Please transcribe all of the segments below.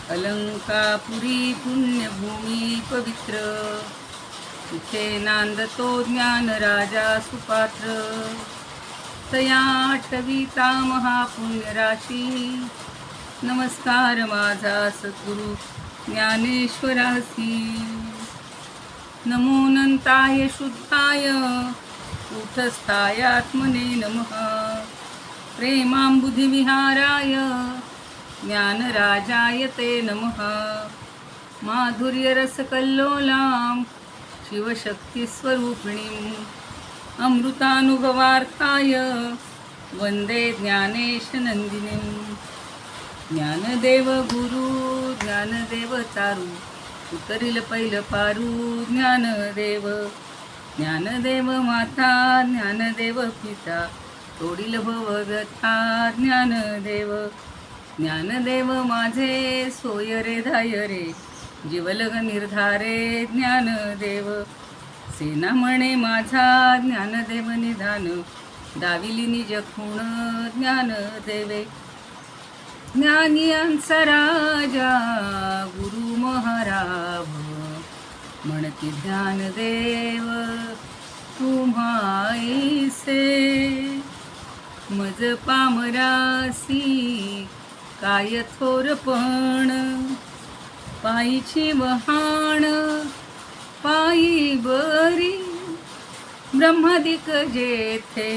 अलंकापुरी पुण्यभूमी पवित्र, तिथे नांदतो ज्ञान राजा सुपात्र. तया आठविता महापुण्यराशी, नमस्कार माझा सद्गुरु ज्ञानेश्वरासी. नमो अनंताय शुद्धाय कूटस्थाय आत्मने नमः. प्रेमांबुधिविहाराय ज्ञानराजाय ते नमः. माधुर्यरसकल्लोलां शिवशक्तिस्वरूपिणीम् अमृतानुभवार्थाय वंदे ज्ञानेशनंदिनीं. ज्ञानदेव गुरु ज्ञानदेव तारू, उतरिल पैल पारू ज्ञानदेव. ज्ञानदेव माता ज्ञानदेव पिता, तोडील भवव्यथा ज्ञानदेव. ज्ञानदेव माझे सोय रे धाय रे, जीवलग निर्धारे ज्ञानदेव. सेना म्हणे माझा ज्ञानदेव निधान, दाविली निज खूण ज्ञानदेवे. ज्ञानियांचा राजा गुरु महाराज, म्हणती ज्ञानदेव तुम्हाईसे. मज पामरासी काय थोरपण, पायीची वहाण पायी बरी. ब्रह्मादिक जेथे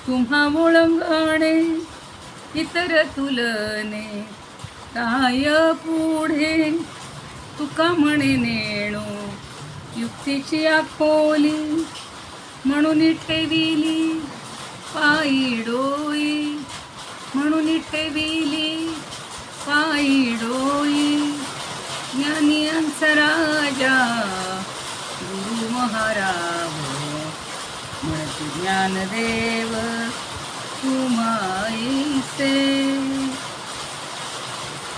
तुम्हा ओळंगणे, इतर तुलने काय पुढे. तुका म्हणे नेणो युक्तीची आखोली, म्हणून ठेविली पायी डोई. म्हणून ठेविली पायी डोई. ज्ञानियांचा राजा गुरु महाराज, म्हणते ज्ञानदेव तुम्हाईसे.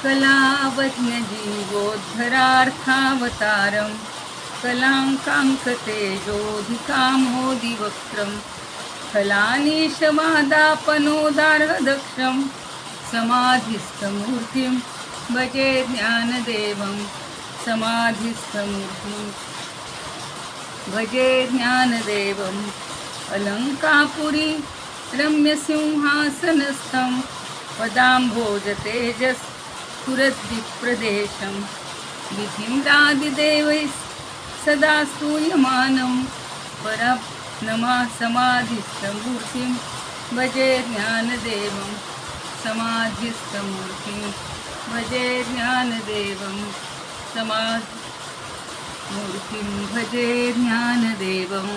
कलावज्ञ जीवोद्धरार्थावतारं, कलांकांकतेजोधिकामोदिवक्त्रं. फलानीशवादापनोदारदक्षं, समाधिस्थमूर्तिं भजे ज्ञानदेवं. समाधिस्थमूर्तिं भजे ज्ञानदेवं. अलंकापुरी रम्यसिंहासनस्थं, पदाम्भोजतेजस् पुरद्दिक्प्रदेशं. विधिन्द्रादिदेवैः सदा स्तूयमानं, परनमा समाधिस्थमूर्तिं भजे ज्ञानदेवं. समाधिस्थमूर्तिं भजे ज्ञानदेवं. समाधिमूर्तिं भजे ज्ञानदेवं.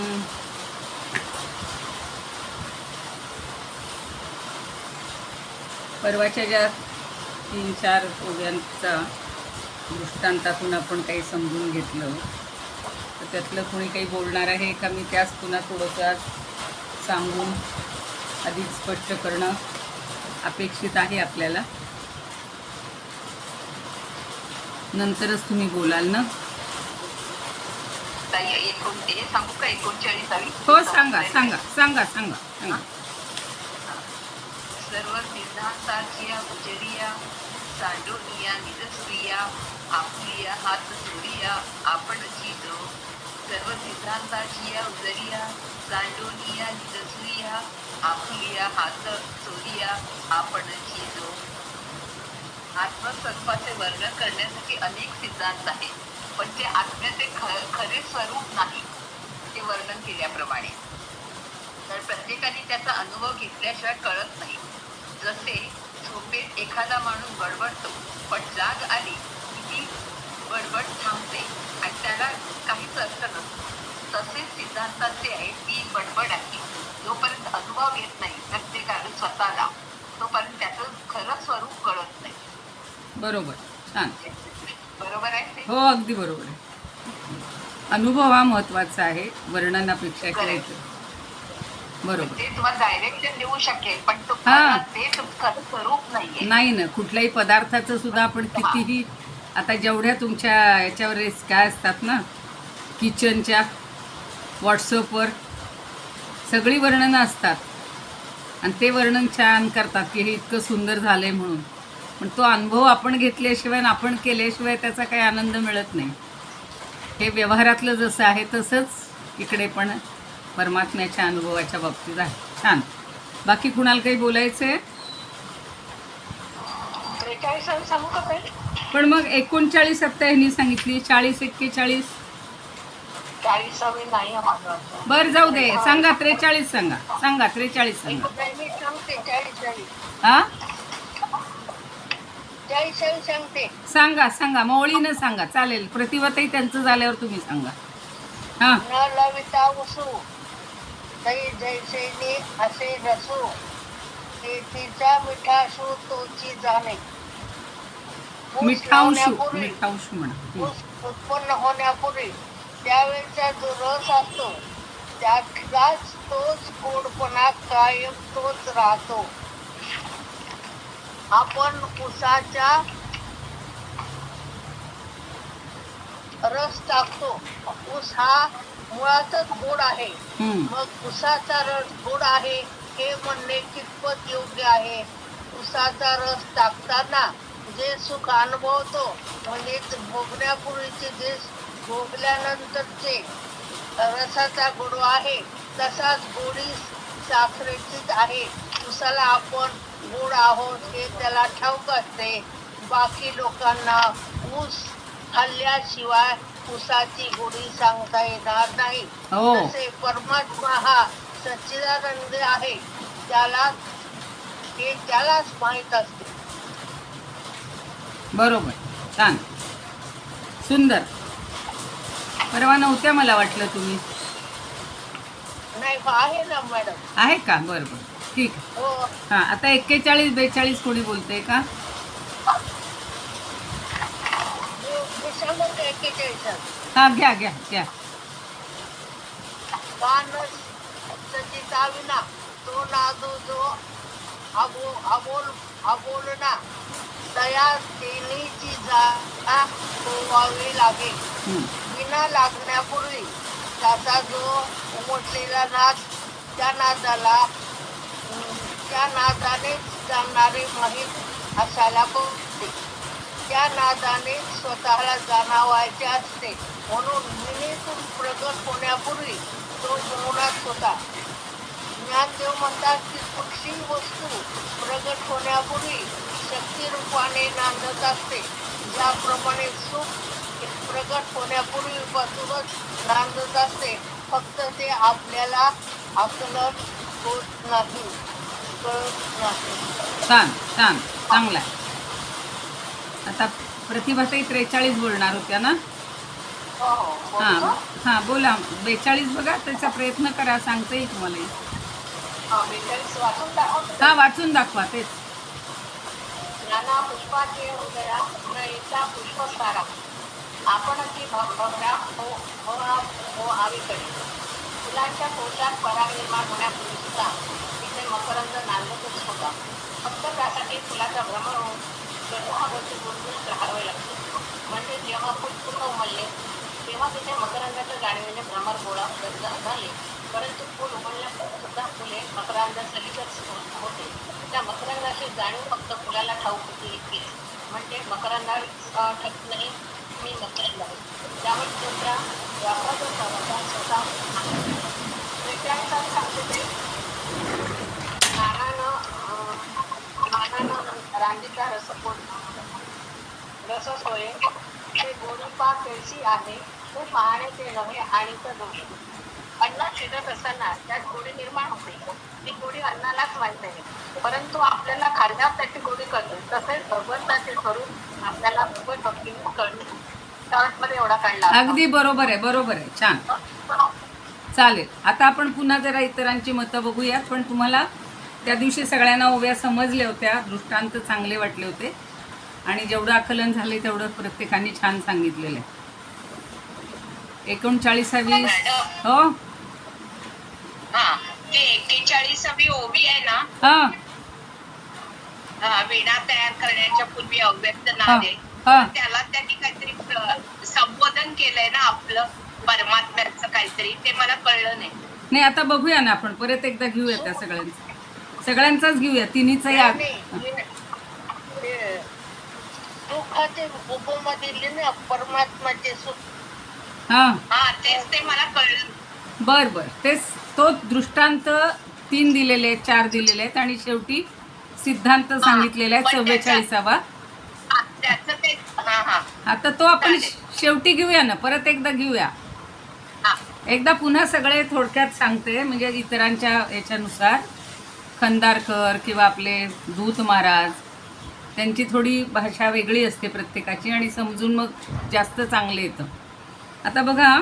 परवाच्या ज्या 3-4 ओव्यांचा दृष्टांतातून आपण काही समजून घेतलं, तर त्यातलं कोणी काही बोलणार आहे का, मी त्यास पुन्हा थोडंसं सांगून अधिक स्पष्ट करणं अपेक्षित आहे आपल्याला. नंतरच तुम्ही बोलाल ना? सांगू का 39? हो सांगा सांगा सांगा सांगा सांगा. सर्व सिद्धांताची उजरिया, सांडोनिया निजस्त्रिया, आपुलिया हात चोरिया आपण चितो. सर्व सिद्धांताची उजरिया, सांडोनिया निजस्त्रिया, आपुलिया हात चोरिया आपण चितो. आत्मसत्वाचे वर्णन करण्यासाठी अनेक सिद्धांत आहेत, पण ते आत्म्याचे खरे स्वरूप नाही ते वर्णन केल्याप्रमाणे. तर प्रत्येकाने त्याचा अनुभव घेतल्याशिवाय कळत नाही. जसे झोपेत एखादा माणूस बडबडतो, पण जाग आली की ती बडबड थांबते आणि त्याला काहीच अर्थ नसतो. तसेच सिद्धांताचे आहे ती बडबड आहे. जोपर्यंत अनुभव येत नाही प्रत्येकाने स्वतःला, तोपर्यंत त्याचं खरं स्वरूप कळत नाही. बरोबर, छान, बरोबर आहे ते? हो अगदी बरोबर आहे. अनुभव हा महत्त्वाचा आहे वर्णनापेक्षा. करायचं बरोबर. ते तुम्हाला डायरेक्शन देऊ शकेल, पण तो हां. ते खरं स्वरूप नाहीये. नाही ना, कुठल्याही पदार्थाचं सुद्धा आपण कितीही, आता जेवढ्या तुमच्या याच्यावर काय असतात ना किचनच्या व्हॉट्सअपवर सगळी वर्णनं असतात आणि ते वर्णन छान करतात की हे इतकं सुंदर झालंय म्हणून. पण तो अनुभव आपण घेतल्याशिवाय आणि आपण केल्याशिवाय त्याचा काही आनंद मिळत नाही. हे व्यवहारातलं जसं आहे तसंच इकडे पण परमात्म्याच्या अनुभवाच्या बाबतीत आहे. छान. बाकी कुणाला काही बोलायचं आहे? 43 सांगू का ताई? पण मग 39 आत्ता ह्यांनी सांगितली, 40 41. 40 नाही आहे माझं असं. बरं जाऊ दे, सांगा 43 सांगा. सांगा 43 सांगा. मी सांगते 40 हा 40 सांगते. सांगा सांगा, मौळीनं सांगा, चालेल. प्रतिभाताई त्यांचं झाल्यावर तुम्ही सांगा. हा न लविता उसू तै जैसेने असे रसू तिचा मिठाशू तोची जाणे. ऊस मिठांशू लावण्यापूर्वी, मिठांशू म्हणा. ऊस उत्पन्न होण्यापूर्वी त्यावेळेचा जो रस असतो त्यातलाच तोच गोडपणा कायम तोच राहतो. आपण ऊसाचा रस टाकतो. ऊस हा मुळातच गोड आहे. हम्म. मग ऊसाचा रस गोड आहे हे म्हणणे कितपत योग्य आहे? ऊसाचा रस टाकताना जे सुख अनुभवतो म्हणजेच भोगण्यापूर्वीचे जे भोगल्यानंतरचे रसाचा गोडवा आहे तसाच गोडी साखरेचीच आहे. ऊसाला आपण गोड आहोत हे त्याला ठाऊक असते. बाकी लोकांना ऊस खाल्ल्याशिवाय ऊसाची गोडी सांगता येणार नाही. हो. तसे परमात्मा हा सच्चिदानंद आहे, त्याला हे त्यालाच माहीत असते. बरोबर. छान. सुंदर. परवा नव्हत्या मला वाटलं तुम्ही. नाही आहे ना मॅडम. आहे का? बरं बरं, ठीक आहे. हो. हां, आता 41 42 कोणी बोलते का? मी सांगत 41. हां, घ्या घ्या घ्या. कानस सचिताविना तो नादू जो अबोलना तया तेनीची जागा होवावी लागेल. हं. विना लागण्यापूर्वी त्याचा जो उमटलेला नाद त्या नादाने जाणणारे माहीत असायला पाहिजे. त्या नादाने स्वतःला जाणवायचे असते. म्हणून विनीतून प्रगट होण्यापूर्वी तो मौनात होता. ज्ञानदेव म्हणतात की कुठलीही वस्तू प्रगट होण्यापूर्वी शक्तिरूपाने नांदत असते. ज्याप्रमाणे सुख प्रगट होण्यापूर्वीपासूनच नांदत असते, फक्त ते आपल्याला आकलन होत नाही, कळत नाही. छान छान, चांगला आहे. आता प्रतिभाताई 43 बोलणार होत्या ना? हो, हां बोलतो? हां, बोला. 42 बघा, त्याचा प्रयत्न करा, सांगता येईल तुम्हाला. 42 वाचून दाखवतो. हां, वाचून दाखवा. तेच. नाना पुष्पाचे उदया नयिता पुष्पसारा आपण ती भवरा हो आवीकडे. फुलांच्या कोशात पराग निर्माण होण्यापूर्वी सुद्धा तिथे मकरंद नांदतच होता. फक्त त्यासाठी फुलाचा भ्रमण होऊन गणहावरती गुणगुण राहावे लागते. म्हणजे जेव्हा फुल पूर्ण उमलले तेव्हा तिथे मकरंदाच्या जाणीवेने भ्रमर गोळा झाले. परंतु फुल उमलल्यानंतर सुद्धा फुले मकरांदा सलितच होते. त्या मकरंदाची जाणीव फक्त फुलाला ठाऊक होती इतकीच. म्हणजे मकरंदा ठरत नाही मी मकरंद आहे. त्यामुळे तुमच्या व्यापाराचा समाधान स्वतः सांगते ते नानानं रांजीचा रसच होय. ते गोडीपा कैसी आहे ते पाहणे ते नव्हे आणि तर नव्हे. अन्न शिजत असताना त्यात गोडी निर्माण होते. ती गोडी अन्नालाच माहीत आहे. परंतु आपल्याला खाण्यात त्याची गोडी कळते. तसेच भगवंताचे स्वरूप आपल्याला भगवत भक्तीने कळते. त्यामध्ये एवढा काढला. अगदी बरोबर आहे, बरोबर आहे. छान, चालेल. आता आपण पुन्हा जरा इतरांची मतं बघूयात. पण तुम्हाला त्या दिवशी सगळ्यांना ओव्या समजल्या होत्या, दृष्टांत चांगले वाटले होते आणि जेवढं आकलन झाले तेवढं प्रत्येकाने छान सांगितलेलं आहे. 39वी. हो हा, ते 41वी ओवी आहे ना, हां वीणा तयार करण्याच्या पूर्वी अव्यक्त हां नाद आहे. हां. त्याला त्यांनी काहीतरी संबोधन केलंय ना आपलं परमात्म्याचं काहीतरी, ते मला कळलं नाही. नाही, आता बघूया ना, आपण परत एकदा घेऊया त्या सगळ्यांचाच घेऊया, तिन्हीचाही. ते सुखाचे उपमा दिली ना, परमात्माचे सुख. हां हा तेच ते मला कळलं. बर बर तेच तो दृष्टांत 3 दिलेले आहेत, 4 दिलेले आहेत आणि शेवटी सिद्धांत सांगितलेला आहे पण त्याचा- 44वा. हा, त्याचं ते हा आता तो आपण चालेल. शेवटी घेऊया ना, परत एकदा घेऊया. हा एकदा पुन्हा सगळे थोडक्यात सांगते, म्हणजे इतरांच्या याच्यानुसार. खंदारकर किंवा आपले दूत महाराज, त्यांची थोडी भाषा वेगळी असते प्रत्येकाची आणि समजून मग जास्त चांगलं येतं. आता बघा,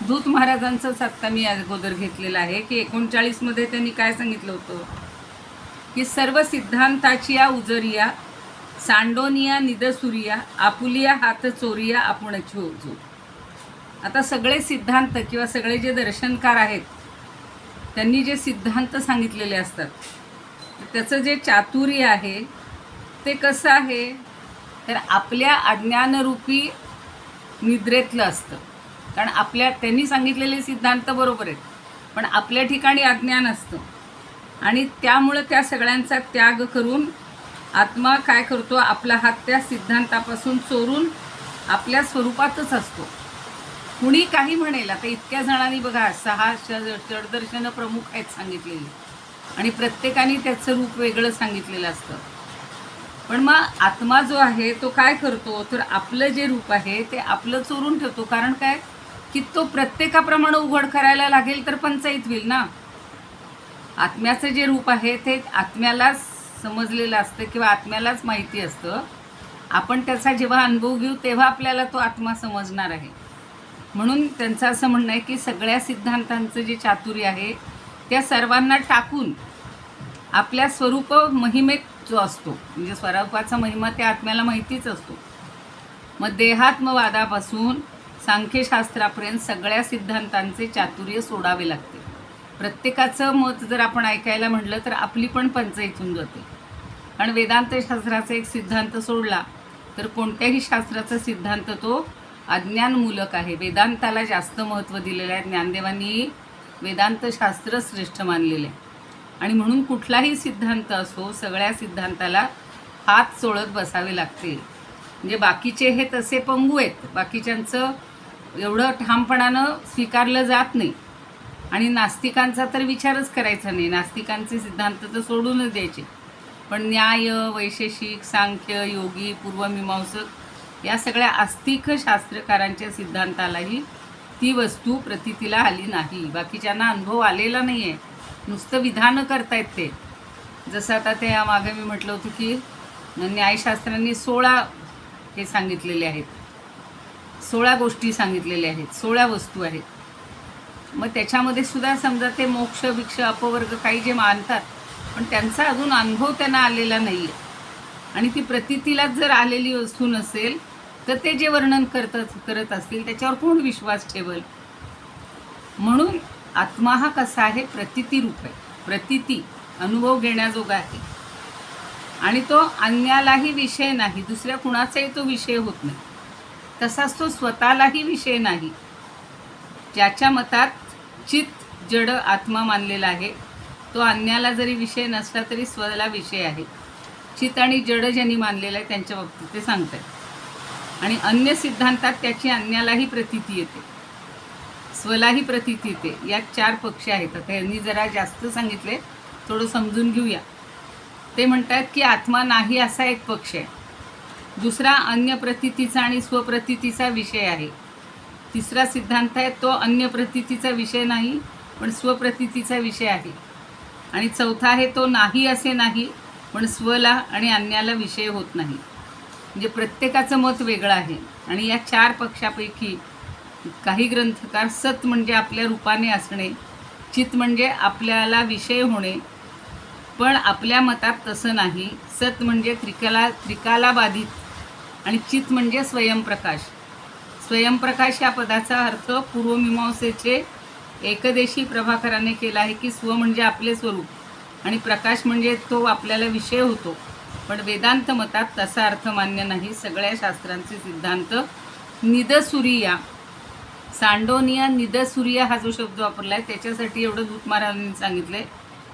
दूत महाराजांचंच आत्ता मी अगोदर घेतलेलं आहे की 39मध्ये त्यांनी काय सांगितलं होतं की सर्व सिद्धांताची या उजरिया सांडोनिया निदसुरिया आपुलिया हात चोरिया आपणची होजो. आता सगळे सिद्धांत किंवा सगळे जे दर्शनकार आहेत त्यांनी जे सिद्धांत सांगितलेले असतात त्याचं जे चातुर्य आहे ते कसं आहे तर आपल्या अज्ञानरूपी निद्रेतलं असतं. कारण त्यांनी सांगितलेले सिद्धांत बरोबर आहेत, पण आपल्या ठिकाणी अज्ञान असतं आणि त्यामुळं त्या सगळ्यांचा त्याग करून आत्मा काय करतो, आपला हात त्या सिद्धांतापासून चोरून आपल्या स्वरूपातच असतो. कुणी काही म्हणेल. आता इतक्या जणांनी बघा 6 षडदर्शनं प्रमुख आहेत सांगितलेली आणि प्रत्येकाने त्याचं रूप वेगळं सांगितलेलं असतं. पण मग आत्मा जो आहे तो काय करतो तर आपलं जे रूप आहे ते आपलं चोरून ठेवतो. कारण काय की तो प्रत्येकाप्रमाणे उघड करायला लागेल तर पंचायत होईल ना. आत्म्याचं जे रूप आहे ते आत्म्यालाच समजलेलं असतं किंवा आत्म्यालाच माहिती असतं. आपण त्याचा जेव्हा अनुभव घेऊ तेव्हा आपल्याला तो आत्मा समजणार आहे. म्हणून त्यांचं असं म्हणणं आहे की सगळ्या सिद्धांतांचं जे चातुर्य आहे त्या सर्वांना टाकून आपल्या स्वरूप महिमेत जो असतो, म्हणजे स्वरूपाचा महिमा त्या आत्म्याला माहितीच असतो. मग देहात्मवादापासून सांख्यशास्त्रापर्यंत सगळ्या सिद्धांतांचे चातुर्य सोडावे लागते. प्रत्येकाचं मत जर आपण ऐकायला म्हटलं तर आपली पण पंचायत होऊन जाते. कारण वेदांत शास्त्राचा एक सिद्धांत सोडला तर कोणत्याही शास्त्राचा सिद्धांत तो अज्ञानमूलक आहे. वेदांताला जास्त महत्त्व दिलेलं आहे. ज्ञानदेवांनी वेदांत शास्त्र श्रेष्ठ मानलेलं आहे आणि म्हणून कुठलाही सिद्धांत असो सगळ्या सिद्धांताला हात चोळत बसावे लागते. म्हणजे बाकीचे हे तसे पंगू आहेत, बाकीच्यांचं एवढं ठामपणानं स्वीकारलं जात नाही. आणि नास्तिकांचा तर विचारच करायचा नाही. नास्तिकांचे सिद्धांत तर सोडूनच द्यायचे. पण न्याय, वैशेषिक, सांख्य, योगी, पूर्वमीमांसक या सगळ्या आस्तिक शास्त्रकारांच्या सिद्धांतालाही ती वस्तू प्रतीतीला आली नाही. बाकीच्यांना अनुभव आलेला नाही आहे, नुसतं विधानं करतायत ते. जसं आता ते मागे मी म्हटलं होतं की न्यायशास्त्रांनी 16 हे सांगितलेले आहेत, 16 गोष्टी सांगितलेल्या आहेत, 16 वस्तू आहेत. मग त्याच्यामध्ये सुद्धा समजा ते मोक्ष भिक्ष अपवर्ग काही जे मानतात पण त्यांचा अजून अनुभव त्यांना आलेला नाही आहे. आणि ती प्रतीतीलाच जर आलेली वस्तू नसेल तर ते जे वर्णन करत असतील त्याच्यावर कोण विश्वास ठेवल. म्हणून आत्मा हा कसा आहे, प्रतीती रूप आहे. प्रतीती अनुभव घेण्याजोगा आहे आणि तो अन्यालाही विषय नाही, दुसऱ्या कुणाचाही तो विषय होत नाही. तसाच तो स्वतःलाही विषय नाही. ज्याच्या मतात चित जड आत्मा मानलेला आहे तो अन्याला जरी विषय नसला तरी स्वला विषय आहे. चित आणि जड ज्यांनी मानलेलं आहे त्यांच्या बाबतीत ते सांगत आहेत. आणि अन्य सिद्धांतात त्याची अन्यालाही प्रतीती येते, स्वलाही प्रतीती येते. यात 4 पक्ष आहेत. आता यांनी जरा जास्त सांगितले, थोडं समजून घेऊया. ते म्हणतात की आत्मा नाही असा एक पक्ष आहे. दुसरा अन्य प्रतीतीचा आणि स्वप्रतीतीचा विषय आहे. तिसरा सिद्धांत आहे तो अन्य प्रतीतीचा विषय नाही पण स्वप्रतीतीचा विषय आहे. आणि चौथा आहे तो नाही असे नाही पण स्वला आणि अन्याला विषय होत नाही. म्हणजे प्रत्येकाचं मत वेगळं आहे. आणि या 4 पक्षापैकी काही ग्रंथकार सत म्हणजे आपल्या रूपाने असणे, चित म्हणजे आपल्याला विषय होणे, पण आपल्या मतात तसं नाही. सत म्हणजे त्रिकाला बाधित आणि चित म्हणजे स्वयंप्रकाश. स्वयंप्रकाश या पदाचा अर्थ पूर्वमीमांसेचे एकदेशी प्रभाकराने केला आहे की स्व म्हणजे आपले स्वरूप आणि प्रकाश म्हणजे तो आपल्याला विषय होतो. पण वेदांत मतात तसा अर्थ मान्य नाही. सगळ्या शास्त्रांचे सिद्धांत निदसुरिया, सांडोनिया निदसुरिया हा जो शब्द वापरला आहे त्याच्यासाठी एवढं दूत महाराजांनी सांगितलं आहे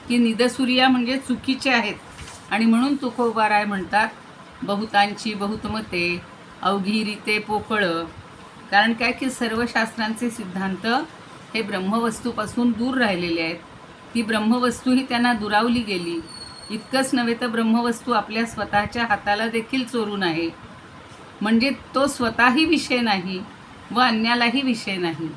की निदसुरिया म्हणजे चुकीचे आहेत आणि म्हणून तुकोबाराय म्हणतात, बहुतांची बहुतमते अवघी रीते पोकळ. कारण काय की सर्व शास्त्रांचे सिद्धांत हे ब्रह्मवस्तूपासून दूर राहिलेले आहेत. ती ब्रह्मवस्तू ही त्यांना दुरावली गेली. इतकंच नव्हे तर ब्रह्मवस्तू आपल्या स्वतःच्या हाताला देखील चोरून आहे. म्हणजे तो स्वतःही विषय नाही व अन्यालाही विषय नाही.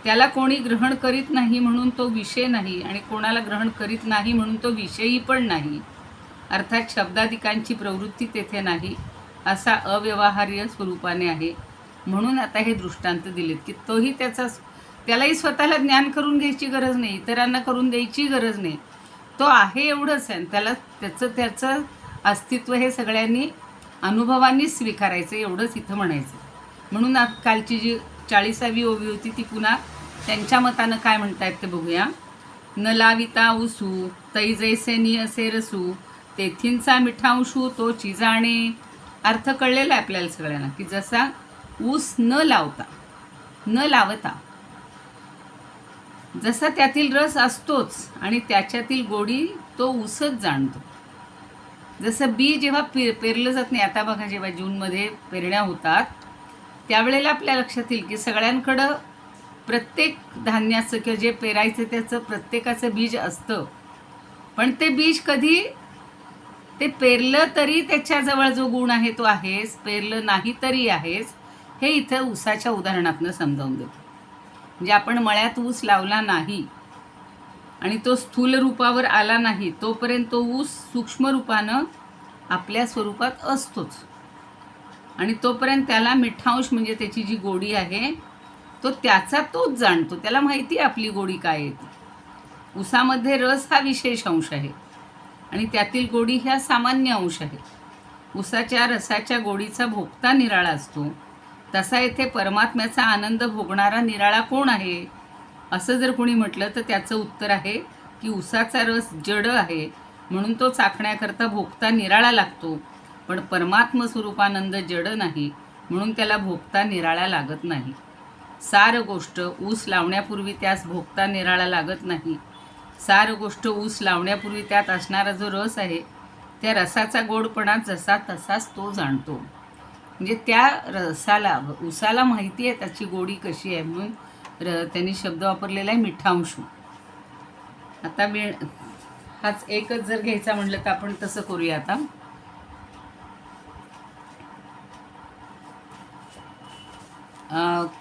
त्याला कोणी ग्रहण करीत नाही म्हणून तो विषय नाही, आणि कोणाला ग्रहण करीत नाही म्हणून तो विषयी पण नाही. अर्थात शब्दादिकांची प्रवृत्ती तेथे नाही, असा अव्यवहार्य स्वरूपाने आहे. म्हणून आता हे दृष्टांत दिलेत की तोही त्यालाही स्वतःला ज्ञान करून घ्यायची गरज नाही, इतरांना करून द्यायची गरज नाही. तो आहे एवढंच आहे, त्याला त्याचं अस्तित्व हे सगळ्यांनी अनुभवांनी स्वीकारायचं, एवढंच इथं म्हणायचं. म्हणून कालची जी 40वी ओवी होती ती पुन्हा त्यांच्या मतानं काय म्हणतायत ते बघूया. न लाविता उसू तै जैसे नि असे रसू तेथींचा मिठांशू तो चिजाणे. अर्थ कळलेला आहे आपल्याला सगळ्यांना की जसा ऊस न लावता जसा त्यातील रस असतोच आणि त्याच्यातील गोडी तो ऊसच जाणतो. जसं बी जेव्हा पेरलं जात नाही, आता बघा जेव्हा जूनमध्ये पेरण्या होतात त्यावेळेला आपल्या लक्षात येईल की सगळ्यांकडं प्रत्येक धान्याचं किंवा जे पेरायचं त्याचं प्रत्येकाचं बीज असतं. पण ते बीज कधी ते पेरलं तरी त्याच्याजवळ जो गुण आहे तो आहेच, पेरलं नाही तरी आहेच. हे इथं ऊसाच्या उदाहरणातनं समजावून देतो. म्हणजे आपण मळ्यात ऊस लावला नाही आणि तो स्थूल रूपावर आला नाही तोपर्यंत तो ऊस सूक्ष्म रूपानं आपल्या स्वरूपात असतोच, आणि तोपर्यंत त्याला मिठांश म्हणजे त्याची जी गोडी आहे तो त्याचा तोच जाणतो. त्याला माहिती आहे आपली गोडी काय आहे ती. ऊसामध्ये रस हा विशेष अंश आहे आणि त्यातील गोडी ह्या सामान्य अंश आहे. ऊसाच्या रसाच्या गोडीचा भोगता निराळा असतो. तसा येथे परमात्म्याचा आनंद भोगणारा निराळा कोण आहे असं जर कोणी म्हटलं तर त्याचं उत्तर आहे की ऊसाचा रस जड आहे म्हणून तो चाखण्याकरता भोगता निराळा लागतो. पण परमात्म स्वरूपानंद जड नाही म्हणून त्याला भोगता निराळा लागत नाही. सार गोष्ट ऊस लावण्यापूर्वी त्यास भोगता निराळा लागत नाही. सार गोष्ट ऊस लावण्यापूर्वी त्यात असणारा जो रस आहे त्या रसाचा गोडपणा जसा तसाच तो जाणतो. म्हणजे त्या रसाला ऊसाला माहिती आहे त्याची गोडी कशी आहे म्हणून त्यांनी शब्द वापरलेला आहे मिठांशू. आता हाच एकच जर घ्यायचा म्हटलं तर आपण तसं करूया. आता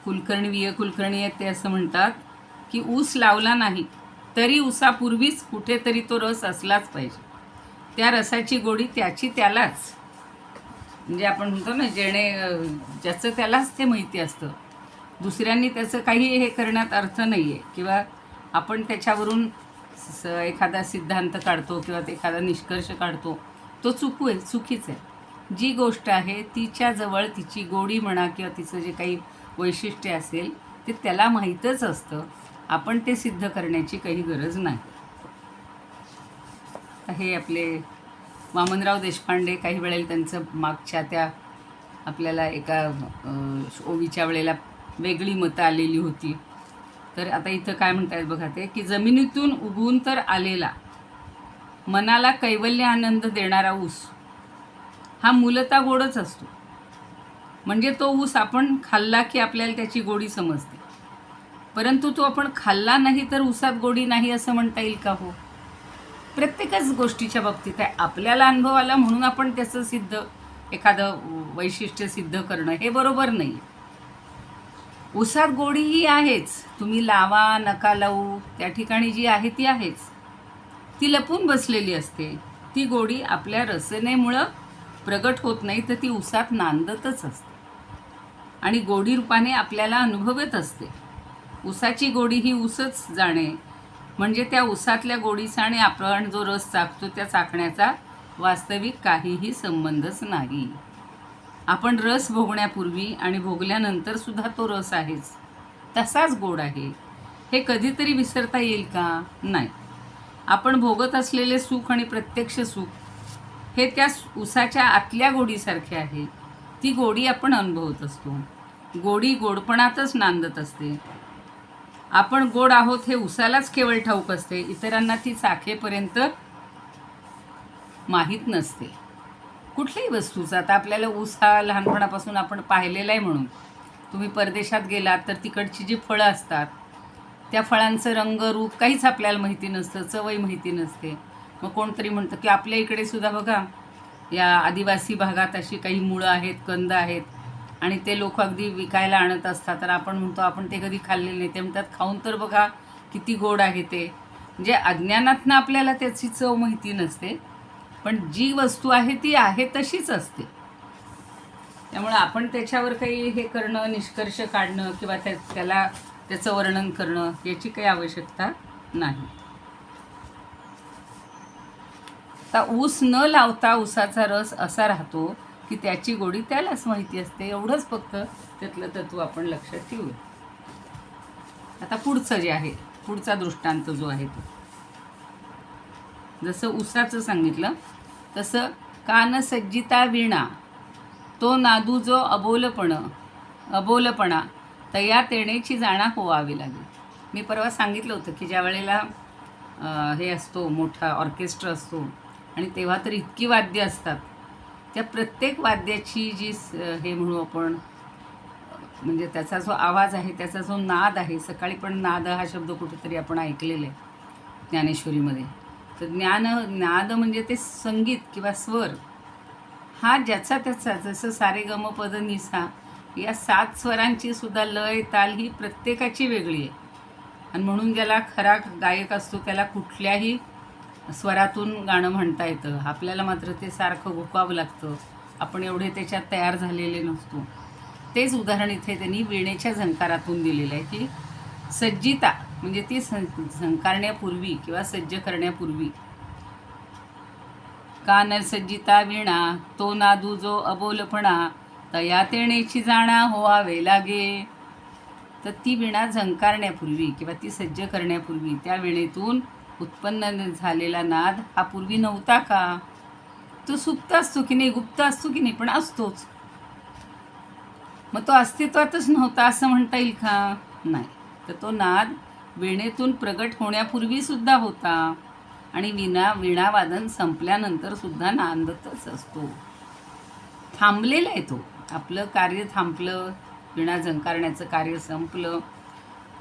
कुलकर्णी कुलकर्णी आहेत ते असं म्हणतात की ऊस लावला नाही तरी ऊसापूर्वीच कुठेतरी तो रस असलाच पाहिजे. त्या रसाची गोडी त्याची त्यालाच, म्हणजे आपण म्हणतो ना ज्याचं त्यालाच ते माहिती असतं. दुसऱ्यांनी त्याचं काही हे करण्यात अर्थ नाही आहे, किंवा आपण त्याच्यावरून एखादा सिद्धांत काढतो किंवा एखादा निष्कर्ष काढतो तो चुकीचं आहे. जी गोष्ट आहे तिच्याजवळ तिची गोडी म्हणा किंवा तिचं जे काही वैशिष्ट्य असेल ते त्याला माहीतच असतं. आपण ते सिद्ध करण्याची काही गरज नाही. हे आपले वामनराव देशपांडे काही वेळेला त्यांचं मागच्या त्या आपल्याला एका ओवीच्या वेळेला वेगळी मतं आलेली होती. तर आता इथं काय म्हणतात बघा ते की जमिनीतून उगवून तर आलेला मनाला कैवल्य आनंद देणारा ऊस हा मूलतः गोडच असतो. म्हणजे तो ऊस आपण खाल्ला की आपल्याला त्याची गोडी समजते. परंतु तो आपण खाल्ला नाही तर ऊसात गोडी नाही असं म्हणता येईल का हो? प्रत्येकच गोष्टीच्या बाबतीत आहे. आपल्याला अनुभव आला म्हणून आपण त्याचं एखादं वैशिष्ट्य सिद्ध करणं हे बरोबर नाही. ऊसात गोडी ही आहेच, तुम्ही लावा नका लावू त्या ठिकाणी जी आहे ती आहेच. ती लपून बसलेली असते. ती गोडी आपल्या रसनेमुळं प्रगट होत नाही तर ती ऊसात नांदतच असते आणि गोडी रूपाने आपल्याला अनुभवत असते. ऊसाची गोडी ही ऊसच जाणे, म्हणजे त्या ऊसातल्या गोडीचा आणि आपण जो रस चाखतो त्या चाखण्याचा वास्तविक काहीही संबंधच नाही. आपण रस भोगण्यापूर्वी आणि भोगल्यानंतर सुद्धा तो रस आहेच, तसाच गोड आहे. हे कधीतरी विसरता येईल का? नाही. आपण भोगत असलेले सुख आणि प्रत्यक्ष सुख हे त्या ऊसाच्या आतल्या गोडीसारखे आहे. ती गोडी आपण अनुभवत असतो. गोडी गोडपणातच नांदत असते. आपण गोड आहोत हे ऊसालाच केवळ ठाऊक असते. इतरांना ती चाखेपर्यंत माहीत नसते कुठल्याही वस्तूचं. आता आपल्याला ऊस हा लहानपणापासून आपण पाहिलेला आहे म्हणून. तुम्ही परदेशात गेलात तर तिकडची जी फळं असतात त्या फळांचं रंग रूप काहीच आपल्याला माहिती नसतं, चवही माहिती नसते. मग कोणतरी म्हणतं की आपल्या इकडे सुद्धा बघा या आदिवासी भागात अशी काही मुळं आहेत, कंद आहेत आणि ते लोक अगदी विकायला आणत असतात. तर आपण म्हणतो आपण ते कधी खाल्लेले नाही. ते म्हणतात खाऊन तर बघा किती गोड आहे ते. म्हणजे अज्ञानातनं आपल्याला त्याची चव माहिती नसते, पण जी वस्तू आहे ती आहे तशीच असते. त्यामुळे आपण त्याच्यावर काही हे करणं, निष्कर्ष काढणं किंवा त्याचं वर्णन करणं याची काही आवश्यकता नाही. आता ऊस न लावता ऊसाचा रस असा राहतो की त्याची गोडी त्यालाच माहिती असते. एवढंच फक्त त्यातलं तत्व आपण लक्षात ठेवूया. आता पुढचं जे आहे, पुढचा दृष्टांत जो आहे तो जसं ऊसाचं सांगितलं तसं कान सज्जिता वीणा तो नादू जो अबोलपणा तया तेणेची जाणा होवावी लागेल. मी परवा सांगितलं होतं की ज्या वेळेला हे असतो मोठा ऑर्केस्ट्रा असतो आणि तेव्हा तर इतकी वाद्य असतात, त्या प्रत्येक वाद्याची जी हे म्हणू आपण म्हणजे त्याचा जो आवाज आहे, त्याचा जो नाद आहे. सकाळी पण नाद हा शब्द कुठेतरी आपण ऐकलेला आहे ज्ञानेश्वरीमध्ये. तर नाद म्हणजे ते संगीत किंवा स्वर हा ज्याचा त्याचा, जसं सारे गम पद निसा या 7 स्वरांची सुद्धा लय ताल ही प्रत्येकाची वेगळी आहे. आणि म्हणून ज्याला खरा गायक असतो त्याला कुठल्याही स्वरातून गाणं म्हणता येतं. आपल्याला मात्र ते सारखं घुकावं लागतं. आपण एवढे त्याच्यात तयार झालेले नसतो. तेच उदाहरण इथे त्यांनी वीणेच्या झंकारातून दिलेलं आहे की सज्जिता म्हणजे ती झंकारण्यापूर्वी किंवा सज्ज करण्यापूर्वी कान सज्जिता वीणा तो नादू जो अबोलपणा तया तेणेची जाणा होवावे लागे. तर ती वीणा झंकारण्यापूर्वी किंवा ती सज्ज करण्यापूर्वी त्या वीणेतून उत्पन्न झालेला नाद हा पूर्वी नव्हता का? तो सुप्त असतो की नाही, गुप्त असतो की नाही, पण असतोच. मग तो अस्तित्वातच नव्हता असं म्हणता येईल का? नाही. तर तो नाद वीणेतून प्रगट होण्यापूर्वी सुद्धा होता आणि वीणावादन संपल्यानंतर सुद्धा नांदतच असतो. थांबलेला आहे तो. आपलं कार्य थांबलं, वीणा झंकारण्याचं कार्य संपलं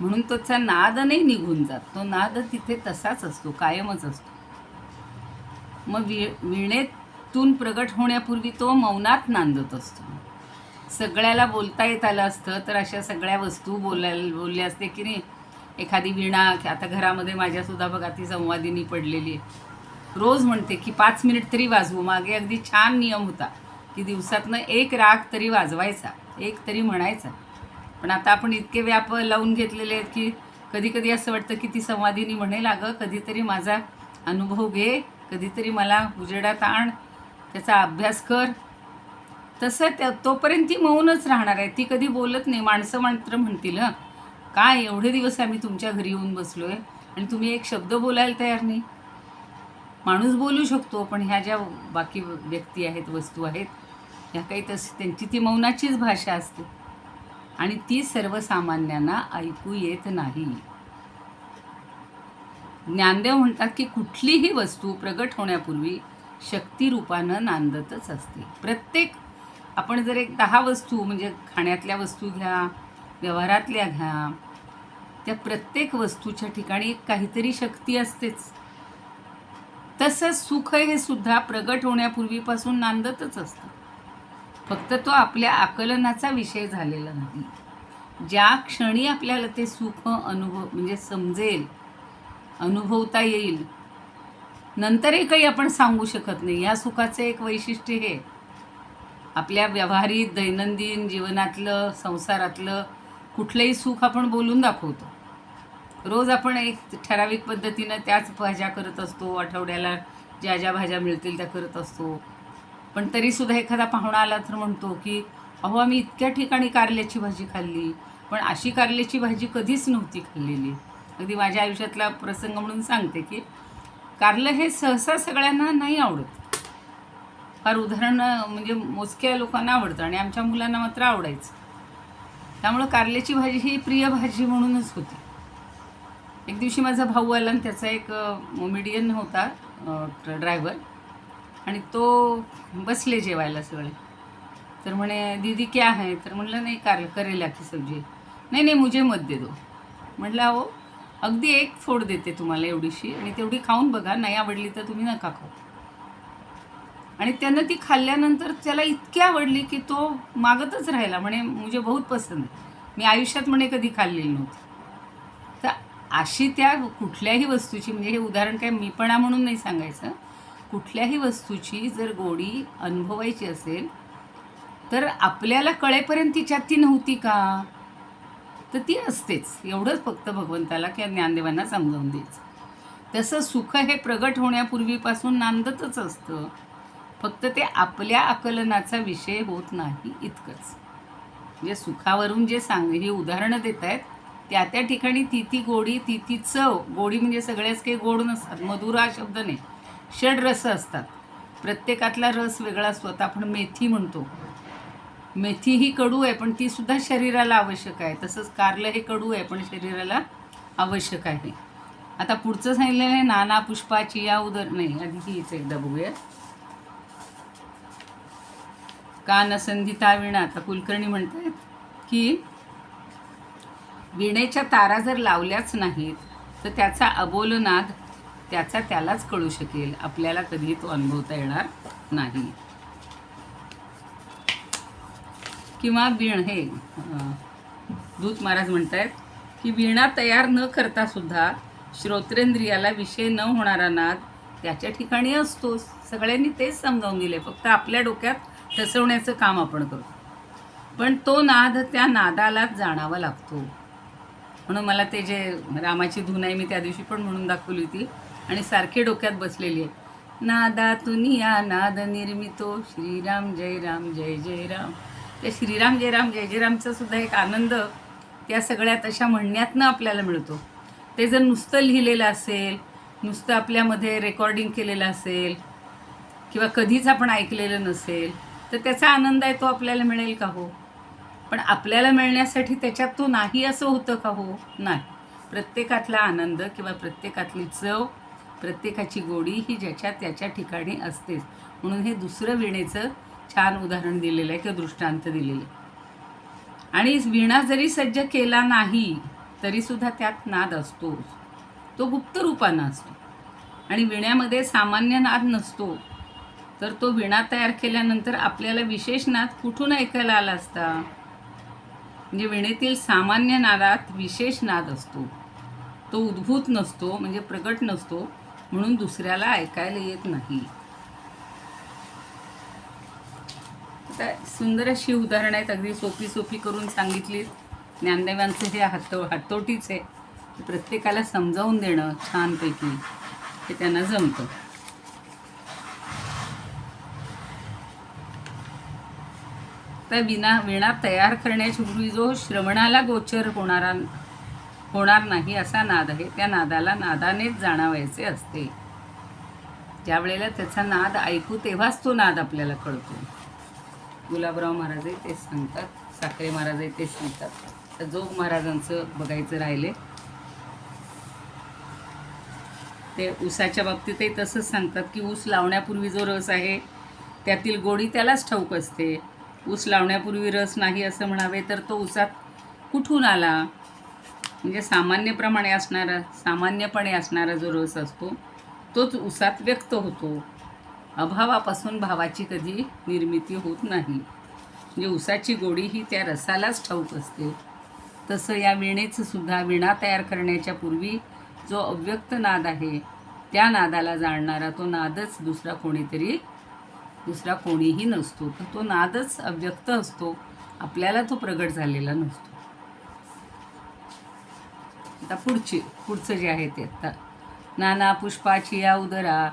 म्हणून त्याचा नाद नाही निघून जात. तो नाद तिथे तसाच असतो, कायमच असतो. मग वीणेतून प्रगट होण्यापूर्वी तो मौनात नांदत असतो. सगळ्याला बोलता येत आलं असतं तर अशा सगळ्या वस्तू बोलल्या असते की नाही. एखादी वीणा आता घरामध्ये माझ्यासुद्धा बघा ती संवादिनी पडलेली आहे. रोज म्हणते की 5 मिनिट तरी वाजवू. मागे अगदी छान नियम होता की दिवसातनं 1 राग तरी वाजवायचा, 1 तरी म्हणायचा. पण आता आपण इतके व्याप लावून घेतलेले आहेत की कधी कधी असं वाटतं की ती संवादिनी म्हणेल अगं कधीतरी माझा अनुभव घे, कधीतरी मला उजेडात आण, त्याचा अभ्यास कर. तसं तोपर्यंत ती मौनच राहणार आहे. ती कधी बोलत नाही. माणसं मात्र म्हणतील काय एवढे दिवस आम्ही तुमच्या घरी येऊन बसलो आहे आणि तुम्ही एक शब्द बोलायला तयार नाही. माणूस बोलू शकतो पण ह्या ज्या बाकी व्यक्ती आहेत, वस्तू आहेत, ह्या काही त्यांची ती मौनाचीच भाषा असते आणि ती सर्वसामान्यांना ऐकू येत नाही. ज्ञानदेव म्हणतात की कुठलीही वस्तू प्रगट होण्यापूर्वी शक्तिरूपानं नांदतच असते. प्रत्येक आपण जर एक 10 वस्तू म्हणजे खाण्यातल्या वस्तू घ्या, व्यवहारातल्या घ्या, त्या प्रत्येक वस्तूच्या ठिकाणी काहीतरी शक्ती असतेच. तसंच सुख हे सुद्धा प्रगट होण्यापूर्वीपासून नांदतच असतं. फक्त तो आपल्या आकलनाचा विषय झालेला नाही. ज्या क्षणी आपल्याला ते सुख म्हणजे समजेल, अनुभवता येईल, नंतरही काही आपण सांगू शकत नाही. या सुखाचं एक वैशिष्ट्य हे आपल्या व्यावहारिक दैनंदिन जीवनातलं, संसारातलं कुठलंही सुख आपण बोलून दाखवतो. रोज आपण एक ठराविक पद्धतीनं त्याच भाज्या करत असतो, आठवड्याला ज्या ज्या भाज्या मिळतील त्या करत असतो. पण तरीसुद्धा एखादा पाहुणा आला तर म्हणतो की अहो आम्ही इतक्या ठिकाणी कारल्याची भाजी खाल्ली, पण अशी कारल्याची भाजी कधीच नव्हती खाल्लेली. अगदी माझ्या आयुष्यातला प्रसंग म्हणून सांगते की कारलं हे सहसा सगळ्यांना नाही आवडत. फार उदाहरण म्हणजे मोजक्या लोकांना आवडतं आणि आमच्या मुलांना मात्र आवडायचं. त्यामुळं कारल्याची भाजी ही प्रिय भाजी म्हणूनच होती. एक दिवशी माझा भाऊ आला आणि त्याचा एक मोमेडियन होता ड्रायव्हर आणि तो बसले जेवायला सगळे. तर म्हणे दीदी क्या है, तर म्हणलं नाही करेला की सब्जी. नाही नाही मुझे मत दे दो. म्हटलं हो अगदी एक फोड देते तुम्हाला एवढीशी, आणि तेवढी खाऊन बघा, नाही आवडली तर तुम्ही नका खाऊ. आणि त्यानं ती खाल्ल्यानंतर त्याला इतकी आवडली की तो मागतच राहिला, म्हणे मुझे बहुत पसंद आहे. मी आयुष्यात म्हणे कधी खाल्लेली नव्हती. तर अशी त्या कुठल्याही वस्तूची, म्हणजे हे उदाहरण काय मीपणा म्हणून नाही सांगायचं, कुठल्याही वस्तूची जर गोडी अनुभवायची असेल तर आपल्याला कळेपर्यंत तिच्यात ती नव्हती का, तर ती असतेच. एवढंच फक्त भगवंताला किंवा ज्ञानदेवांना समजावून द्यायचं. तसं सुख हे प्रगट होण्यापूर्वीपासून नांदतच असतं, फक्त ते आपल्या आकलनाचा विषय होत नाही इतकंच. म्हणजे सुखावरून जे हे उदाहरणं देत आहेत त्या ठिकाणी ती गोडी, ती चव. गोडी म्हणजे सगळ्याच काही गोड नसतात, मधुर हा शब्द नाही, षड्रस असतात. प्रत्येकातला रस वेगळा असतो. आता आपण मेथी म्हणतो, मेथी ही कडू आहे पण ती सुद्धा शरीराला आवश्यक आहे. तसंच कारलं हे कडू आहे पण शरीराला आवश्यक आहे. आता पुढचं सांगितलेलं आहे नाना पुष्पाची या उदर, नाही आधी हीच एकदा बघूया. का नसंधिता वीणा. आता कुलकर्णी म्हणतात की वीणेच्या तारा जर लावल्याच नाहीत तर त्याचा अबोलनाद त्यालाच कळू शकेल, आपल्याला कधी तो अनुभवता येणार नाही. किंवा वीण हे दूत महाराज म्हणतात की वीणा तयार न करता सुद्धा श्रोत्रेंद्रियाला विषय न होणारा नाद त्याच्या ठिकाणी असतोच. सगळ्यांनी तेच समजावून दिले, फक्त आपल्या डोक्यात ठसवण्याचं काम आपण करतो. पण तो नाद त्या नादालाच जाणावा लागतो. म्हणून मला ते जे रामाची धून आहे मी त्या दिवशी पण म्हणून दाखवली होती आणि सारखी डोक्यात बसलेली आहे. नादातून या नाद निर्मितो श्रीराम जय राम जय जय राम. त्या श्रीराम जय राम जय जय रामचा सुद्धा एक आनंद त्या सगळ्या तशा म्हणण्यातनं आपल्याला मिळतो. ते जर नुसतं लिहिलेलं असेल, नुसतं आपल्यामध्ये रेकॉर्डिंग केलेलं असेल किंवा कधीच आपण ऐकलेलं नसेल तर त्याचा आनंद आहे तो आपल्याला मिळेल का हो. पण आपल्याला मिळण्यासाठी त्याच्यात तो नाही असं होतं का हो. नाही. प्रत्येकातला आनंद किंवा प्रत्येकातली चव, प्रत्येकाची गोडी ही ज्याच्या त्याच्या ठिकाणी असतेच. म्हणून हे दुसरं वीणेचं छान उदाहरण दिलेलं आहे किंवा दृष्टांत दिलेलं आहे. आणि वीणा जरी सज्ज केला नाही तरीसुद्धा त्यात नाद असतो, तो गुप्त रूपानं असतो. आणि वीण्यामध्ये सामान्य नाद नसतो, तर तो वीणा तयार केल्यानंतर आपल्याला विशेष नाद कुठून ऐकायला आला असता. म्हणजे वीणेतील सामान्य नादात विशेष नाद असतो, तो उद्भूत नसतो, म्हणजे प्रगट नसतो, म्हणून दुसऱ्याला ऐकायला येत नाही. आता सुंदर अशी उदाहरणं आहेत, अगदी सोपी सोपी करून सांगितली. ज्ञानदेवांचं हे हातोटीच आहे, प्रत्येकाला समजावून देणं छानपैकी हे त्यांना जमतं. तर वीणा तयार करण्याच्या पूर्वी जो श्रवणाला गोचर होणार नाही असा नाद आहे, त्या नादाला नादानेच जाणावायचे असते. ज्या वेळेला त्याचा नाद ऐकू तेव्हाच तो नाद आपल्याला कळतो. गुलाबराव महाराजही तेच सांगतात, साखरे महाराजही तेच सांगतात. तर जोग महाराजांचं बघायचं राहिले, ते ऊसाच्या बाबतीतही तसंच सांगतात की ऊस लावण्यापूर्वी जो रस आहे त्यातील गोडी त्यालाच ठाऊक असते. ऊस लावण्यापूर्वी रस नाही असं म्हणावे तर तो ऊसात कुठून आला. म्हणजे सामान्यपणे असणारा जो रस असतो तोच ऊसात व्यक्त होतो. अभावापासून भावाची कधी निर्मिती होत नाही. म्हणजे ऊसाची गोडी ही त्या रसालाच ठाऊक असते. तसं या वीणेचं सुद्धा वीणा तयार करण्याच्या पूर्वी जो अव्यक्त नाद आहे त्या नादाला जाणणारा तो नादच दुसरा कोणीही नसतो. तर तो नादच अव्यक्त असतो, आपल्याला तो प्रगट झालेला नसतो. आता पुढचं जे आहे ते आता नाना पुष्पाची या उदरा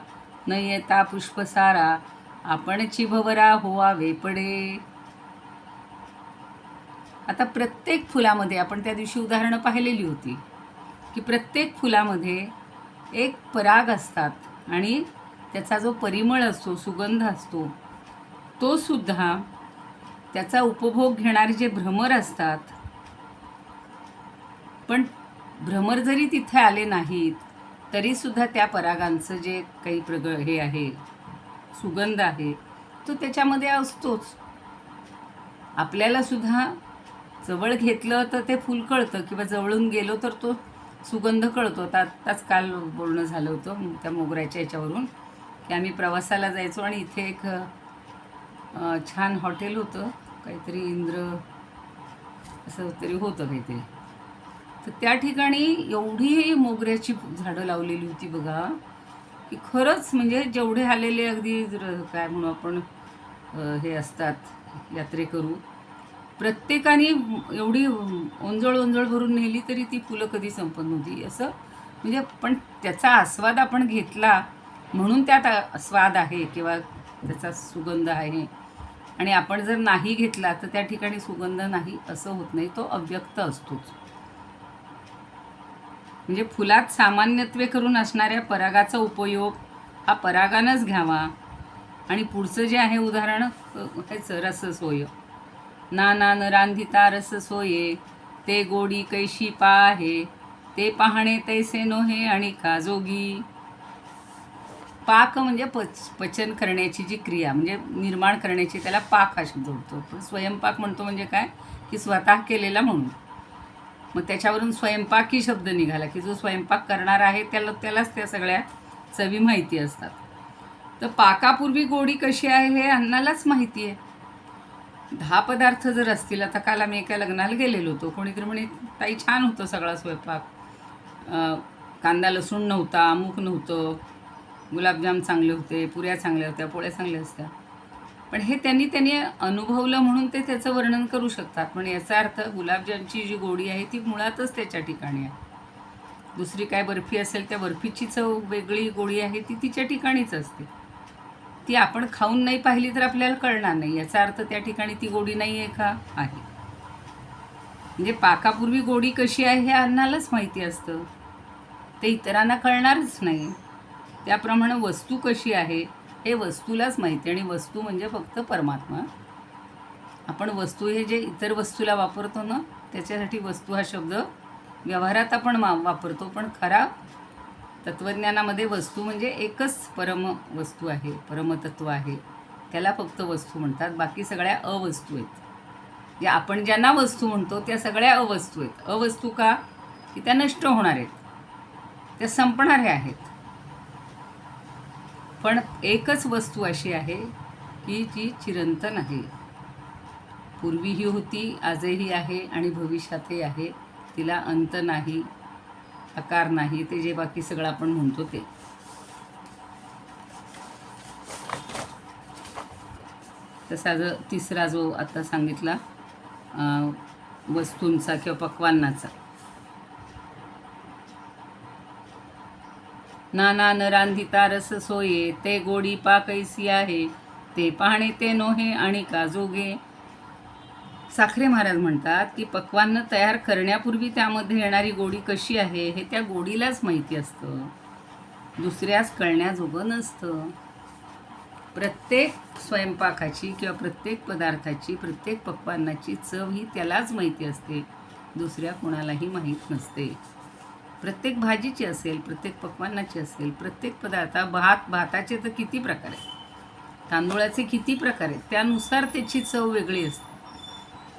न येता पुष्पसारा आपणची भवरा होवा वेपडे. आता प्रत्येक फुलामध्ये आपण त्या दिवशी उदाहरणं पाहिलेली होती की प्रत्येक फुलामध्ये एक पराग असतात आणि त्याचा जो परिमळ असतो, सुगंध असतो, तो सुद्धा त्याचा उपभोग घेणारे जे भ्रमर असतात. पण भ्रमर जरी तिथे आले नाहीत तरीसुद्धा त्या परागांचं जे काही हे आहे, सुगंध आहे तो त्याच्यामध्ये असतोच. आपल्याला सुद्धा जवळ घेतलं तर ते फूल कळतं किंवा जवळून गेलो तर तो सुगंध कळतो. आत्ताच काल बोलणं झालं होतं त्या मोगऱ्याच्या याच्यावरून की आम्ही प्रवासाला जायचो आणि इथे एक छान हॉटेल होतं, काहीतरी इंद्र असं तरी होतं काहीतरी. तर त्या ठिकाणी एवढी मोगऱ्याची झाडं लावलेली होती बघा की खरंच म्हणजे जेवढे आलेले अगदी काय म्हणू आपण हे असतात यात्रेकरू, प्रत्येकाने एवढी ओंजळ भरून नेली तरी ती फुलं कधी संपत नव्हती. असं म्हणजे पण त्याचा आस्वाद आपण घेतला म्हणून त्यात स्वाद आहे किंवा त्याचा सुगंध आहे. आणि आपण जर नाही घेतला तर त्या ठिकाणी सुगंध नाही असं होत नाही, तो अव्यक्त असतोच. म्हणजे फुलात सामान्यत्वे करून असणाऱ्या परागाचा उपयोग हा परागानंच घ्यावा. आणि पुढचं जे आहे उदाहरण ह्याचं रससोय. नाना न रांधिता रससोये, ते गोडी कैशी पाहे, ते पाहणे तैसे नोहे आणि काजोगी. पाक म्हणजे पचन करण्याची जी क्रिया म्हणजे निर्माण करण्याची, त्याला पाक हा शब्द होतो. पण स्वयंपाक म्हणतो म्हणजे काय की स्वतः केलेला म्हणून. मग त्याच्यावरून स्वयंपाकी शब्द निघाला की जो स्वयंपाक करणार आहे त्यालाच त्या सगळ्या चवी माहिती असतात. तर पाकापूर्वी गोडी कशी आहे हे अन्नालाच माहिती आहे. 10 पदार्थ जर असतील, आता काल आम्ही एका लग्नाला गेलेलो होतो, कोणीतरी म्हणे ताई छान होतं सगळा स्वयंपाक, कांदा लसूण नव्हता, अमूक नव्हतं, गुलाबजाम चांगले होते, पुऱ्या चांगल्या होत्या, पोळ्या चांगल्या असत्या. पण हे त्यांनी अनुभवलं म्हणून ते त्याचं वर्णन करू शकतात. पण याचा अर्थ गुलाबजामची जी गोडी आहे ती मुळातच त्याच्या ठिकाणी आहे. दुसरी काय बर्फी असेल त्या बर्फीची चव वेगळी गोडी आहे ती तिच्या ठिकाणीच असते. ती आपण खाऊन नाही पाहिली तर आपल्याला कळणार नाही. याचा अर्थ त्या ठिकाणी ती गोडी नाही आहे का? आहे. म्हणजे पाकापूर्वी गोडी कशी आहे हे अन्नालाच माहिती असतं, ते इतरांना कळणारच नाही. त्याप्रमाणे वस्तू कशी आहे हे वस्तूलाच माहिती. आणि वस्तू म्हणजे फक्त परमात्मा. आपण वस्तू हे जे इतर वस्तूला वापरतो ना त्याच्यासाठी वस्तू हा शब्द व्यवहारात आपण वापरतो, पण खरा तत्त्वज्ञानामध्ये वस्तू म्हणजे एकच परम वस्तू आहे, परमतत्व आहे, त्याला फक्त वस्तू म्हणतात. बाकी सगळ्या अवस्तू आहेत. जे आपण ज्यांना वस्तू म्हणतो त्या सगळ्या अवस्तू आहेत. अवस्तू का की त्या नष्ट होणार आहेत, त्या संपणाऱ्या आहेत. पण एकच वस्तू अशी आहे की जी चिरंतन आहे, पूर्वीही होती, आजही आहे आणि भविष्यातही आहे. तिला अंत नाही, आकार नाही, ते जे बाकी सगळं आपण म्हणतो ते. तसा जो तिसरा जो आता सांगितला वस्तूंचा किंवा पक्वान्नाचा. नाना न रांधिता रस सोये, ते गोडी पाकैसी आहे, ते पाहणे ते नोहे आणि काजोगे. साखरे महाराज म्हणतात की पक्वान्न तयार करण्यापूर्वी त्यामध्ये येणारी गोडी कशी आहे हे त्या गोडीलाच माहिती असतं, दुसऱ्याच कळण्याजोगं नसतं. प्रत्येक स्वयंपाकाची किंवा प्रत्येक पदार्थाची, प्रत्येक पक्वान्नाची चव ही त्यालाच माहिती असते, दुसऱ्या कोणालाही माहीत नसते. प्रत्येक भाजीची असेल, प्रत्येक पक्वान्नाची असेल, प्रत्येक पदार्थ, भाताचे तर किती प्रकार आहेत, तांदूळाचे किती प्रकार आहेत, त्यानुसार त्याची चव वेगळी असते.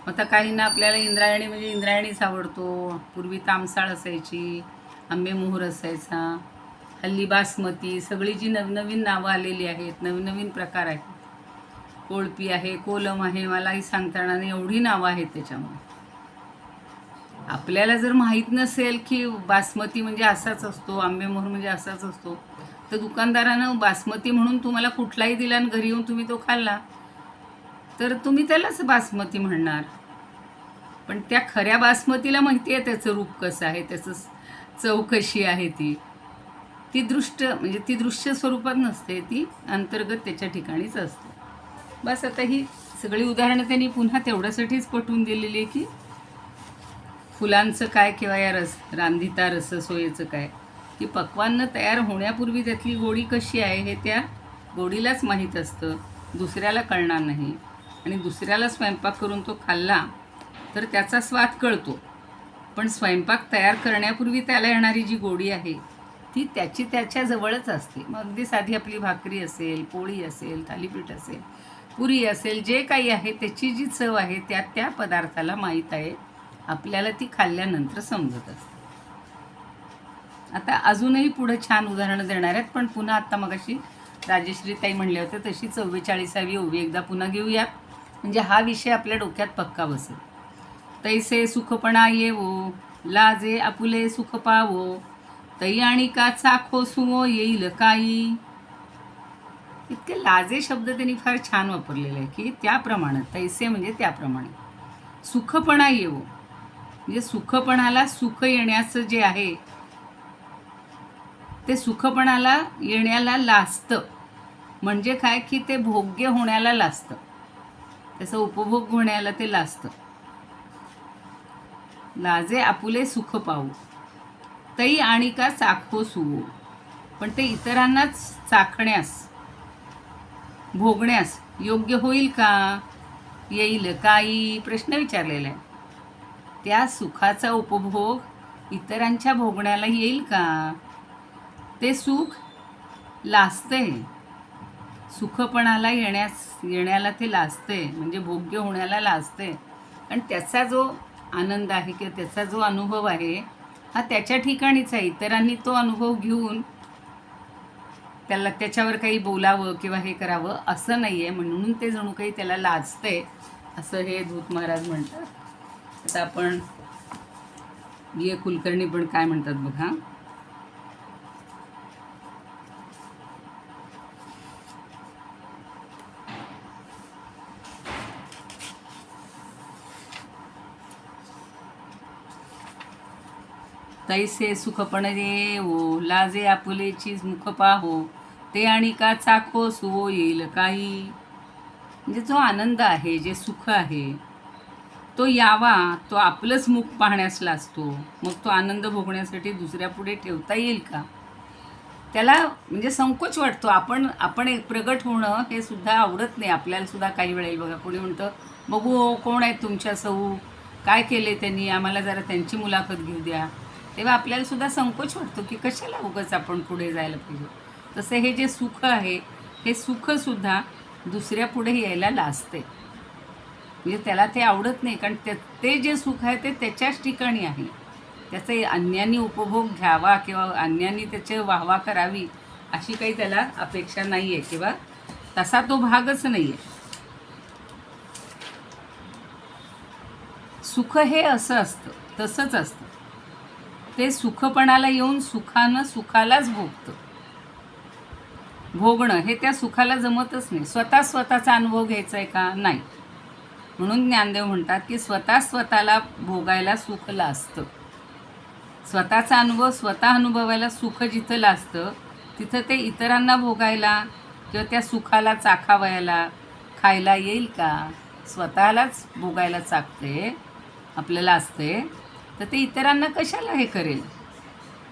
आता काहींना आपल्याला इंद्रायणी म्हणजे इंद्रायणीच आवडतो, पूर्वी तामसाळ असायची, आंबेमोहर असायचा, हल्ली बासमती, सगळी जी नवनवीन नावं आलेली आहेत, नवनवीन प्रकार आहेत, कोळपी आहे, कोलम आहे, मलाही सांगता येणार नाही एवढी नावं आहेत त्याच्यामध्ये. आपल्याला जर माहीत नसेल की बासमती म्हणजे असाच असतो, आंबेमोहर म्हणजे असाच असतो, तर दुकानदारानं बासमती म्हणून तुम्हाला कुठलाही दिला आणि घरी येऊन तुम्ही तो खाल्ला तर तुम्ही त्यालाच बासमती म्हणणार. पण त्या खऱ्या बासमतीला माहिती आहे त्याचं रूप कसं आहे, त्याचं चव कशी आहे, ती दृश्य स्वरूपात नसते, ती अंतर्गत त्याच्या ठिकाणीच असते. बस आता ही सगळी उदाहरणं त्यांनी पुन्हा तेवढ्यासाठीच पटवून दिलेली आहे की फुलांचं काय किंवा या रांधिता रससोयेचं काय, की पक्वान्न तयार होण्यापूर्वी त्यातली गोडी कशी आहे हे त्या गोडीलाच माहीत असतं, दुसऱ्याला कळणार नाही. आणि दुसऱ्याला स्वयंपाक करून तो खाल्ला तर त्याचा स्वाद कळतो, पण स्वयंपाक तयार करण्यापूर्वी त्याला येणारी जी गोडी आहे ती त्याची त्याच्याजवळच असते. मग अगदी साधी आपली भाकरी असेल, पोळी असेल, थालीपीठ असेल, पुरी असेल, जे काही आहे त्याची जी चव आहे त्या त्या पदार्थाला माहीत आहे. आपल्याला ती खाल्ल्यानंतर समजत असते. आता अजूनही पुढे छान उदाहरणं देणार आहेत, पण पुन्हा आत्ता मगाशी राजश्री ताई म्हणल्या होत्या तशी 44वी ओवी एकदा पुन्हा घेऊयात, म्हणजे हा विषय आपल्या डोक्यात पक्का बसेल. तैसे सुखपणा येवो, लाजे आपुले सुख पावो, तै आणि का चाखो सुवो येईल काही. इतके लाजे शब्द त्यांनी फार छान वापरलेले आहे की त्याप्रमाणे तैसे म्हणजे त्याप्रमाणे. सुखपणा येवो म्हणजे सुखपणाला सुख येण्याचं जे आहे ते सुखपणाला येण्याला लाजतं. म्हणजे काय की ते भोग्य होण्याला लाजतं, त्याचा उपभोग होण्याला ते लाजतं. लाजे आपुले सुख पाहू, तै आणि का चाखो सुवो, पण ते इतरांनाच चाखण्यास भोगण्यास योग्य होईल का, येईल काही, प्रश्न विचारलेला आहे. त्या सुखाचा उपभोग इतरांच्या भोगण्याला येईल का. ते सुख लाजते, सुखपणाला येण्याला ते लाजते, म्हणजे भोग्य होण्याला लाजते. आणि त्याचा जो आनंद आहे किंवा त्याचा जो अनुभव आहे हा त्याच्या ठिकाणीच आहे. इतरांनी तो अनुभव घेऊन त्याला त्याच्यावर काही बोलावं किंवा हे करावं असं नाही आहे, म्हणून ते जणू काही त्याला लाजते असं हे धूत महाराज म्हणतात. आता आपण बी.ए. कुलकर्णी पण काय म्हणतात बघा. तैसे सुखपण येवो, लाजे आपुलेची मुख पाहो, ते आणि का चाखो सुवो येईल काही. म्हणजे जो आनंद आहे, जे सुख आहे तो यावा, तो आपलंच मुख पाहण्यास लाजतो. मग तो आनंद भोगण्यासाठी दुसऱ्या पुढे ठेवता येईल का, त्याला म्हणजे संकोच वाटतो. आपण एक प्रगट होणं हे सुद्धा आवडत नाही आपल्याला सुद्धा. काही वेळेला बघा कोणी म्हणतं बघू कोण आहेत तुमच्या सौ, काय केले त्यांनी, आम्हाला जरा त्यांची मुलाखत घेऊ द्या. तेव्हा आपल्याला सुद्धा संकोच वाटतो की कशाला उगाच आपण पुढे जायला पाहिजे. तसं हे जे सुख आहे हे सुखसुद्धा दुसऱ्या पुढे यायला लाजते, म्हणजे त्याला ते आवडत नाही. कारण ते जे सुख आहे ते त्याच्याच ठिकाणी आहे. त्याचा अन्यानी उपभोग घ्यावा किंवा अन्यानी त्याची वाहवा करावी अशी काही त्याला अपेक्षा नाही आहे किंवा तसा तो भागच नाही आहे. सुख हे असं असतं, तसंच असतं. ते सुखपणाला येऊन सुखालाच भोगतं. भोगणं हे त्या सुखाला जमतच नाही. स्वतःचा अनुभव घ्यायचा आहे का, नाही. म्हणून ज्ञानदेव म्हणतात की स्वतःला भोगायला सुख लाजतं. स्वतःचा अनुभव स्वतः अनुभवायला सुख जिथं लाजतं तिथं ते इतरांना भोगायला किंवा त्या सुखाला चाखावयाला खायला येईल का. स्वतःलाच भोगायला चाखते, आपल्याला असते, तर ते इतरांना कशाला हे करेल.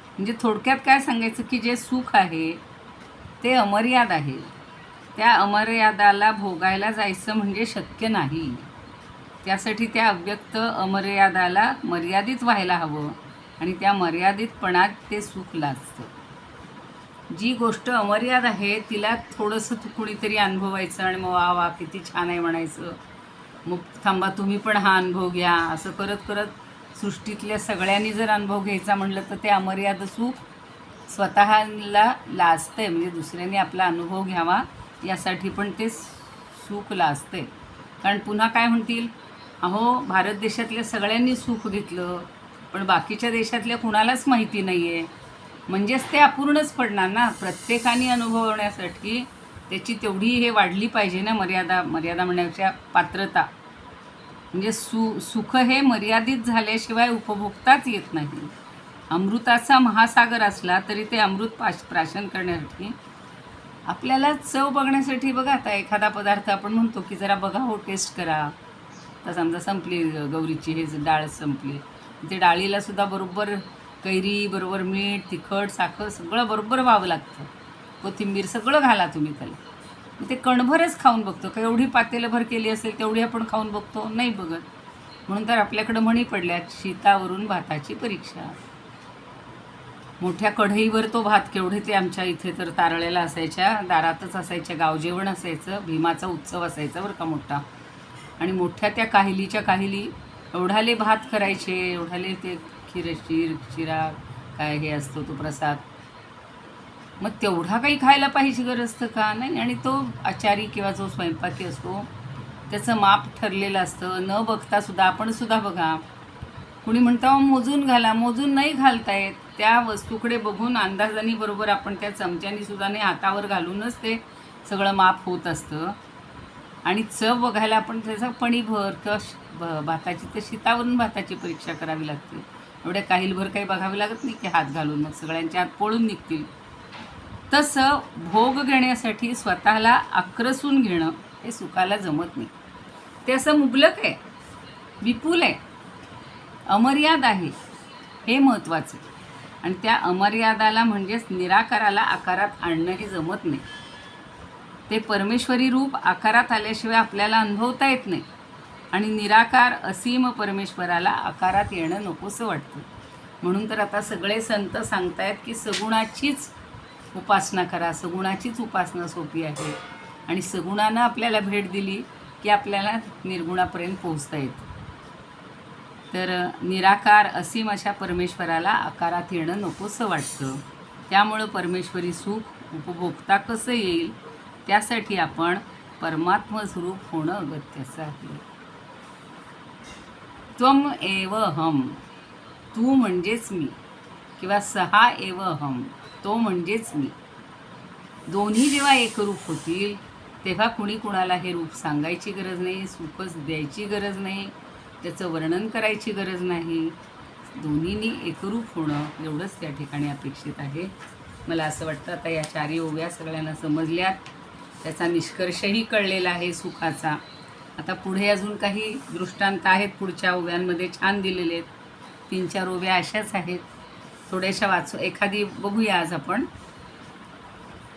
म्हणजे थोडक्यात काय सांगायचं की जे सुख आहे ते अमर्याद आहे. त्या अमर्यादाला भोगायला जायचं म्हणजे शक्य नाही. त्यासाठी त्या अव्यक्त अमर्यादाला मर्यादित व्हायला हवं आणि त्या मर्यादितपणात ते सुख लाजतं. जी गोष्ट अमर्याद आहे तिला थोडंसं कुणीतरी अनुभवायचं आणि मग वा वा किती छान आहे म्हणायचं. मग थांबा तुम्ही पण हा अनुभव घ्या, असं करत करत सृष्टीतल्या सगळ्यांनी जर अनुभव घ्यायचा म्हटलं तर ते अमर्याद सुख स्वतःला लाजते. म्हणजे दुसऱ्यांनी आपला अनुभव घ्यावा यासाठी पण ते सुख लाजते. कारण पुन्हा काय म्हणतील, अहो भारत देशातल्या सगळ्यांनी सुख घेतलं पण बाकीच्या देशातल्या कुणालाच माहिती नाही आहे. म्हणजेच ते अपूर्णच पडणार ना. प्रत्येकाने अनुभवण्यासाठी त्याची तेवढी हे वाढली पाहिजे ना, मर्यादा म्हणण्यापेक्षा पात्रता. म्हणजे सुख हे मर्यादित झाल्याशिवाय उपभोगताच येत नाही. अमृताचा महासागर असला तरी ते अमृत प्राशन करण्यासाठी आपल्याला चव बघण्यासाठी बघा. आता एखादा पदार्थ आपण म्हणतो की जरा बघा हो, टेस्ट करा. तर समजा संपली गौरीची हे डाळ संपली, ते डाळीला सुद्धा बरोबर कैरी बरोबर मीठ तिखट साखर सगळं बरोबर व्हावं लागतं. कोथिंबीर सगळं घाला तुम्ही त्याला. ते कणभरच खाऊन बघतो का, एवढी पातेलभर केली असेल तेवढी आपण खाऊन बघतो, नाही बघत. म्हणून तर आपल्याकडं म्हणी पडल्या, शीतावरून भाताची परीक्षा. मोठ्या कढईवर तो भात, केवढे ते आमच्या इथे तर तारळेला असायच्या, दारातच असायच्या, गावजेवण असायचं, भीमाचा उत्सव असायचा बरं का मोठा. आणि मोठ्या त्या काहिलीच्या काहिली एवढाले भात करायचे, एवढाले ते शिरा काय हे असतो तो प्रसाद. मग तेवढा काही खायला पाहिजे गरज तर का नाही. आणि तो आचारी किंवा जो स्वयंपाकी असतो त्याचं माप ठरलेलं असतं, न बघता सुद्धा. आपण सुद्धा बघा, कुणी म्हणतं मोजून घाला, मोजून नाही घालता येत. त्या वस्तूकडे बघून अंदाजाने बरोबर आपण त्या चमच्यानी सुद्धा नाही, हातावर घालूनच ते सगळं माप होत असतं. आणि चव बघायला आपण त्याचा पणीभर भाताची तर शीतावरून भाताची परीक्षा करावी लागते. एवढ्या काहीलभर काही बघावी लागत नाही की हात घालून मग सगळ्यांच्या हात पोळून निघतील. तसं भोग घेण्यासाठी स्वतःला आक्रसून घेणं हे सुखाला जमत नाही. ते असं मुबलक आहे, विपुल आहे, अमर्याद आहे, हे महत्त्वाचं. आणि त्या अमर्यादाला म्हणजेच निराकाराला आकारात आणणंही जमत नाही. ते परमेश्वरी रूप आकारात आल्याशिवाय आपल्याला अनुभवता येत नाही. आणि निराकार असीम परमेश्वराला आकारात येणं नकोसं वाटतं. म्हणून तर आता सगळे संत सांगतायत की सगुणाचीच उपासना करा, सगुणाचीच उपासना सोपी आहे. आणि सगुणानं आपल्याला भेट दिली की आपल्याला निर्गुणापर्यंत पोहोचता येतं. तर निराकार असीम अशा परमेश्वराला आकारात येणं नकोसं वाटतं. त्यामुळं परमेश्वरी सुख उपभोगता कसं येईल त्यासाठी आपण परमात्मस्वरूप होणं अगत्याचं आहे. त्वम एव हम, तू म्हणजेच मी, किंवा सहा एव हम, तो म्हणजेच मी. दोन्ही जेव्हा एकरूप होतील तेव्हा कुणी कुणाला हे रूप सांगायची गरज नाही, सुखच द्यायची गरज नाही, त्याचं वर्णन करायची गरज नाही. दोन्हींनी एकरूप होणं एवढंच त्या ठिकाणी अपेक्षित आहे. मला असं वाटतं आता या चारी ओव्या सगळ्यांना समजल्यात, त्याचा निष्कर्षही कळलेला आहे सुखाचा. आता पुढे अजून काही दृष्टांत आहेत पुढच्या ओव्यांमध्ये, छान दिलेले आहेत. 3-4 ओव्या अशाच आहेत, थोड्याशा वाचू, एखादी बघूया आज आपण.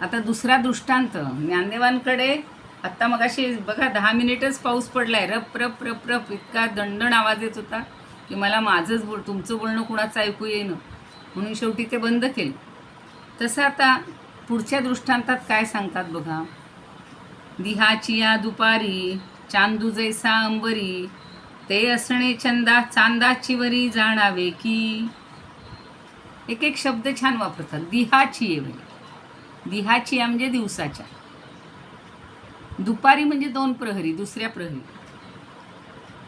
आता दुसरा दृष्टांत ज्ञानदेवांकडे. आत्ता मगाशी बघा 10 मिनिटच पाऊस पडला आहे, रप रप रप रप, इतका दणदण आवाज येत होता की मला माझंच तुमचं बोलणं कुणाचं ऐकू येईन, म्हणून शेवटी ते बंद केलं. तसं आता पुढच्या दृष्टांतात काय सांगतात बघा. दिहाची या दुपारी चांदू जैसा अंबरी, ते असणे चांदाची वरी जाणावे की. एक एक शब्द छान वापरतात. दिहाची ये वरी, दिहाची म्हणजे दिवसाच्या, दुपारी म्हणजे 2 प्रहरी, दुसऱ्या प्रहरी.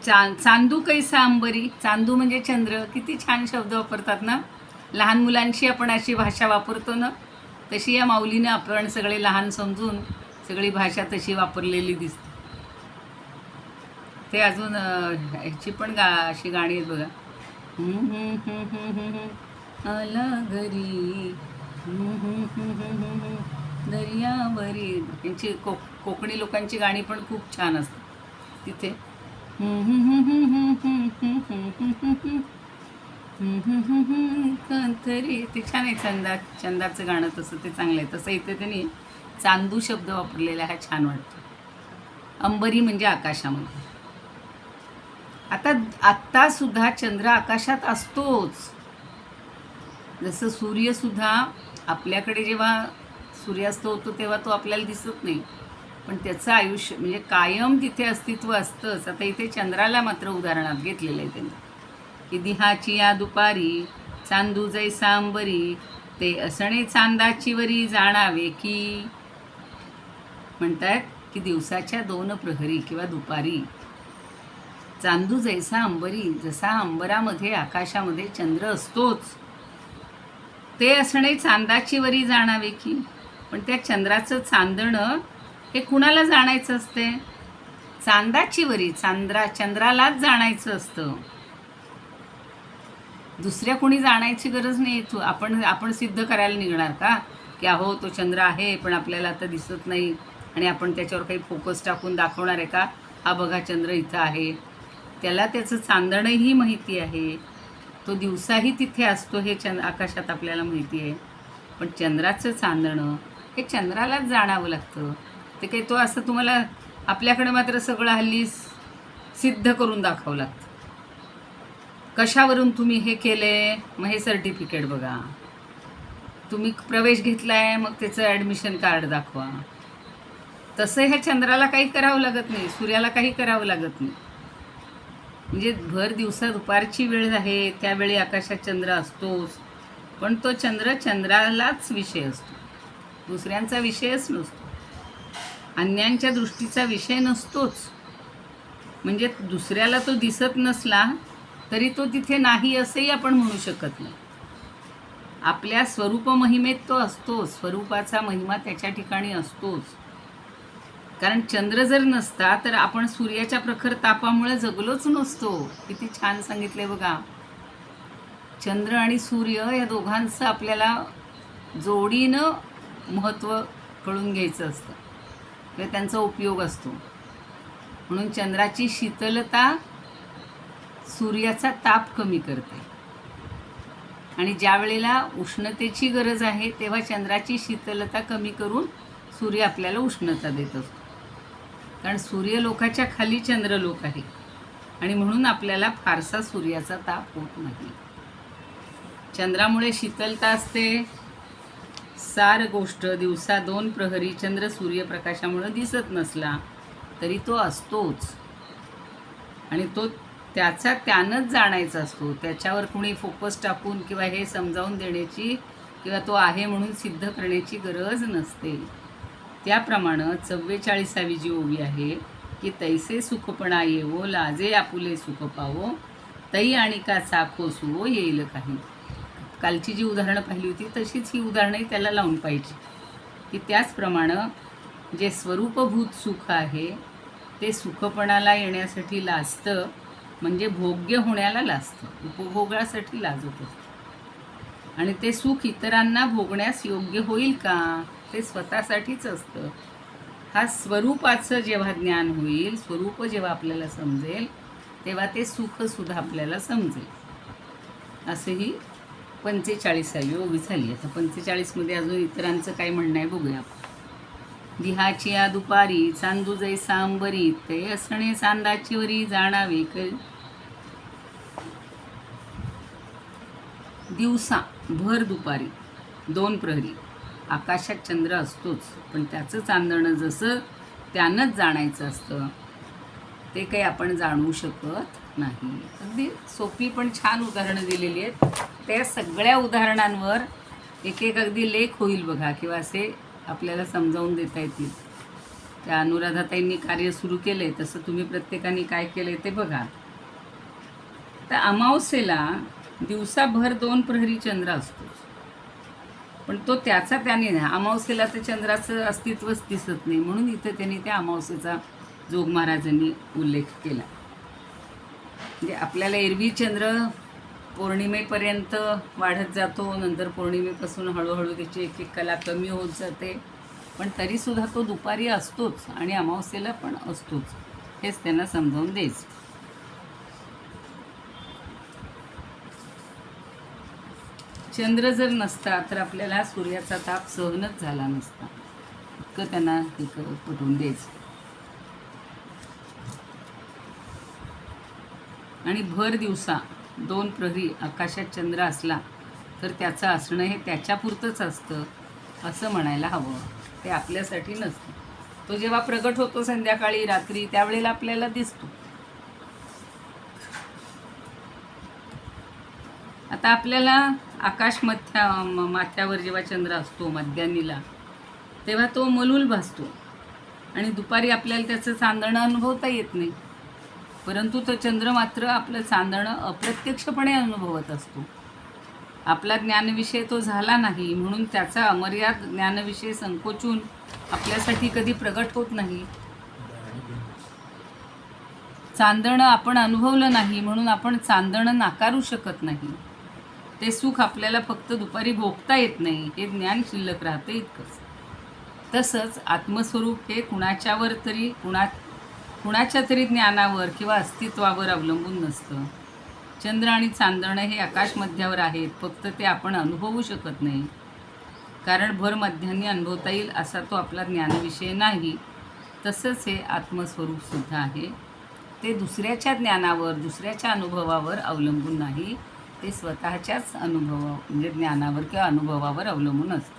चांदू कैसा अंबरी, चांदू म्हणजे चंद्र. किती छान शब्द वापरतात ना. लहान मुलांशी आपण अशी भाषा वापरतो ना, तशी या माऊलीनं आपण सगळे लहान समजून सगळी भाषा तशी वापरलेली दिसते. ते अजून ह्याची पण अशी गाणी आहेत बघा. आला घरी दर्यावरी, यांची कोकणी लोकांची गाणी पण खूप छान असतात तिथे. तरी ते छान आहे. चंदाचं गाणं तसं ते चांगलं आहे. तसं इथे त्यांनी चांदू शब्द वापरलेला हा छान वाटतो. अंबरी म्हणजे आकाशामध्ये. आत्ता सुद्धा चंद्र आकाशात असतोच. जसं सूर्यसुद्धा आपल्याकडे जेव्हा सूर्यास्त होतो तेव्हा तो आपल्याला दिसत नाही, पण त्याचं आयुष्य म्हणजे कायम तिथे अस्तित्व असतंच. आता इथे चंद्राला मात्र उदाहरणात घेतलेलं आहे त्यांनी की दिहाची या दुपारी चांदू जैसा अंबरी, ते असणे चांदाची वरी जाणावे की. म्हणतात की दिवसाच्या 2 प्रहरी किंवा दुपारी चांदू जैसा अंबरी, जसा अंबरामध्ये आकाशामध्ये चंद्र असतोच, ते असणे चांदाची वरी जाणावे की. पण त्या चंद्राचं चांदणं हे कुणाला जाणायचं असते? चांदाची वरी, चंद्रालाच जाणायचं असतं. दुसऱ्या कोणी जाणायची गरज नाही. आपण सिद्ध करायला निघणार का की अहो तो चंद्र आहे पण आपल्याला आता दिसत नाही, आणि आपण त्याच्यावर काही फोकस टाकून दाखवणार आहे का, हा बघा चंद्र इथं आहे. त्याला त्याचं चांदणंही माहिती आहे, तो दिवसाही तिथे असतो हे आकाशात आपल्याला माहिती आहे. पण चंद्राचं चांदणं हे चंद्रालाच जाणावं लागतं. ते काही तो असं तुम्हाला आपल्याकडे मात्र सगळं हल्ली सिद्ध करून दाखवावं लागतं. कशावरून तुम्ही हे केले, मग हे सर्टिफिकेट बघा, तुम्ही प्रवेश घेतला आहे, मग त्याचं ॲडमिशन कार्ड दाखवा. तसं ह्या चंद्राला काही करावं लागत नाही, सूर्याला काही करावं लागत नाही. म्हणजे भर दिवसा दुपारची वेळ आहे, त्यावेळी आकाशात चंद्र असतोच, पण तो चंद्र चंद्रालाच विषय असतो, दुसऱ्यांचा विषयच नसतो, अन्यांच्या दृष्टीचा विषय नसतोच. म्हणजे दुसऱ्याला तो दिसत नसला तरी तो तिथे नाही असंही आपण म्हणू शकत नाही. आपल्या स्वरूप महिमेत तो असतो, स्वरूपाचा महिमा त्याच्या ठिकाणी असतोच. कारण चंद्र जर नसता तर आपण सूर्याच्या प्रखर तापामुळे जगलोच नसतो. किती छान सांगितले बघा. चंद्र आणि सूर्य या दोघांचं आपल्याला जोडीनं महत्त्व कळून घ्यायचं असतं किंवा त्यांचा उपयोग असतो. म्हणून चंद्राची शीतलता सूर्याचा ताप कमी करते, आणि ज्या वेळेला उष्णतेची गरज आहे तेव्हा चंद्राची शीतलता कमी करून सूर्य आपल्याला उष्णता देत असतो. कारण सूर्यलोकाच्या खाली चंद्रलोक आहे, आणि म्हणून आपल्याला फारसा सूर्याचा ताप होत नाही. चंद्रामुळे शीतलता असते. सार गोष्ट दिवसा 2 प्रहरी चंद्र सूर्यप्रकाशामुळे दिसत नसला तरी तो असतोच, आणि तो त्याचा त्यानंच जाणायचा असतो. त्याच्यावर कुणी फोकस टाकून किंवा हे समजावून देण्याची किंवा तो आहे म्हणून सिद्ध करण्याची गरज नसते. त्याप्रमाणे 44वी जी ओवी आहे की तैसे सुखपणा येवो लाजे आपुले सुख पावो तई आणि का चाखो सुवो येईल काही. कालची जी उदाहरणं पाहिली होती तशीच ही उदाहरणंही त्याला लावून पाहिजे की त्याचप्रमाणे जे स्वरूपभूत सुख आहे ते सुखपणाला येण्यासाठी लाजतं, म्हणजे भोग्य होण्याला लाजतं, उपभोगासाठी लाजत असतं. आणि ते सुख इतरांना भोगण्यास योग्य होईल का ते स्वतःसाठीच असतं. हा स्वरूपाचं जेव्हा ज्ञान होईल, स्वरूप जेव्हा आपल्याला समजेल तेव्हा ते सुखसुद्धा आपल्याला समजेल. असेही 45वी ओवी झाली. आता 45मध्ये अजून इतरांचं काय म्हणणं आहे बघूया आपण. दिहाची या दुपारी चांदू जैसा अंबरी ते असणे चांदाची वरी जाणावे दिवसा भर दुपारी 2 प्रहरी आकाशात चंद्र असतोच, पण त्याचं चांदणं जसं त्यानंच जाणायचं असतं ते काही आपण जाणू शकत नाही. अगदी सोपी पण छान उदाहरणं दिलेली आहेत. त्या सगळ्या उदाहरणांवर एक एक अगदी लेख होईल बघा, किंवा असे आपल्याला समजावून देता येतील. त्या अनुराधाताईंनी कार्य सुरू केले तसं तुम्ही प्रत्येकाने काय केलं ते बघा. तर अमावस्येला दिवसाभर 2 प्रहरी चंद्र असतोच, पण तो त्याचा त्याने नाही. अमावस्येला तर चंद्राचं अस्तित्वच दिसत नाही, म्हणून इथं त्यांनी त्या अमावस्येचा जोग महाराजांनी उल्लेख केला. म्हणजे आपल्याला एरवी चंद्र पौर्णिमेपर्यंत वाढत जातो, नंतर पौर्णिमेपासून हळूहळू त्याची एक एक कला कमी होत जाते, पण तरीसुद्धा तो दुपारी असतोच आणि अमावस्येला पण असतोच, हेच त्यांना समजावून द्यायचं. चंद्र जर नसता तर आपल्याला सूर्याचा ताप सहनच झाला नसता, इतकं त्यांना पटवून द्यायचं. आणि भर दिवसा 2 प्रहरी आकाशात चंद्र असला तर त्याचं असणं हे त्याच्यापुरतंच असतं असं म्हणायला हवं, ते आपल्यासाठी नसतं. तो जेव्हा प्रगट होतो संध्याकाळी रात्री त्यावेळेला आपल्याला दिसतो. आता आपल्याला आकाश माथ्यावर जेव्हा चंद्र असतो मध्यान्नीला तेव्हा तो मलूल भासतो, आणि दुपारी आपल्याला त्याचं चांदणं अनुभवता येत नाही, परंतु तो चंद्र मात्र आपलं चांदणं अप्रत्यक्षपणे अनुभवत असतो. आपला ज्ञानविषय तो झाला नाही म्हणून त्याचा अमर्याद ज्ञानविषय संकोचून आपल्यासाठी कधी प्रगट होत नाही. चांदणं आपण अनुभवलं नाही म्हणून आपण चांदणं नाकारू शकत नाही. ते सुख आपल्याला फक्त दुपारी भोगता येत नाही, हे ज्ञान शिल्लक राहतं इतकंच. तसंच आत्मस्वरूप हे कुणाच्या तरी ज्ञानावर किंवा अस्तित्वावर अवलंबून नसतं. चंद्र आणि चांदणं हे आकाशमध्यावर आहेत, फक्त ते आपण अनुभवू शकत नाही, कारण भर मध्यान्नी अनुभवता येईल असा तो आपला ज्ञानविषय नाही. तसंच हे आत्मस्वरूपसुद्धा आहे, ते दुसऱ्याच्या ज्ञानावर दुसऱ्याच्या अनुभवावर अवलंबून नाही, ते स्वतःच्याच म्हणजे ज्ञानावर किंवा अनुभवावर अवलंबून असतं.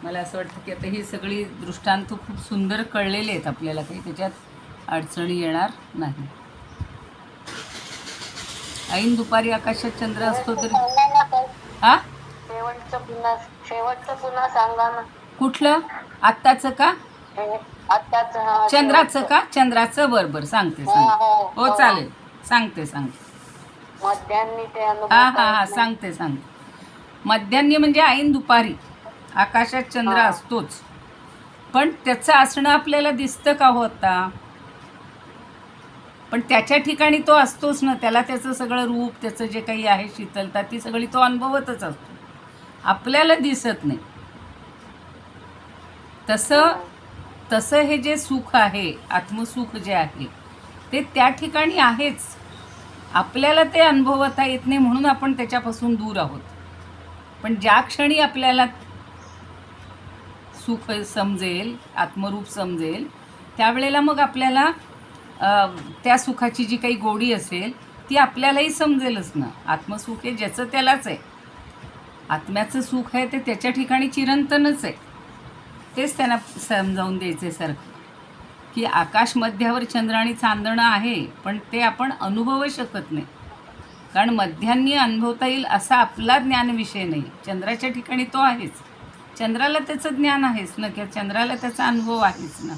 मला असं वाटतं की आता ही सगळी दृष्टांत खूप सुंदर कळलेले आहेत आपल्याला, काही त्याच्यात अडचणी येणार नाही. ऐन दुपारी आकाशात चंद्र असतो तरी सांगा ना ताई. हा शेवटचं पुन्हा सांगा ना. कुठलं? आत्ताचं का? आताच चंद्राचं का? चंद्राचं बरोबर सांगते हो चालेल, सांगते. मध्यान्नी ते अनुभव हा सांगते. मध्यान्ही म्हणजे ऐन दुपारी आकाशात चंद्र असतोच, पण त्याचं असणं आपल्याला दिसतं का हो आता? पण त्याच्या ठिकाणी तो असतोच ना, त्याला त्याचं सगळं रूप, त्याचं जे काही आहे शीतलता, ती सगळी तो अनुभवतच असतो, आपल्याला दिसत नाही. तसं हे जे सुख आहे, आत्मसुख जे आहे ते त्या ठिकाणी आहेच, आपल्याला ते अनुभवता येत नाही म्हणून आपण त्याच्यापासून दूर आहोत. पण ज्या क्षणी आपल्याला सुख समजेल, आत्मरूप समजेल, त्यावेळेला मग आपल्याला त्या सुखाची जी काही गोडी असेल ती आपल्यालाही समजेलच ना. आत्मसुख हे ज्याचं त्यालाच आहे, आत्म्याचं सुख आहे ते त्याच्या ठिकाणी चिरंतनच आहे. तेच त्यांना समजावून द्यायचं सारखं की आकाश मध्यावर चंद्र आणि चांदणं आहे, पण ते आपण अनुभवू शकत नाही, कारण मध्यान्नी अनुभवता येईल असा आपला ज्ञानविषय नाही. चंद्राच्या ठिकाणी तो आहेच, चंद्राला त्याचं ज्ञान आहेच ना, किंवा चंद्राला त्याचा अनुभव आहेच ना.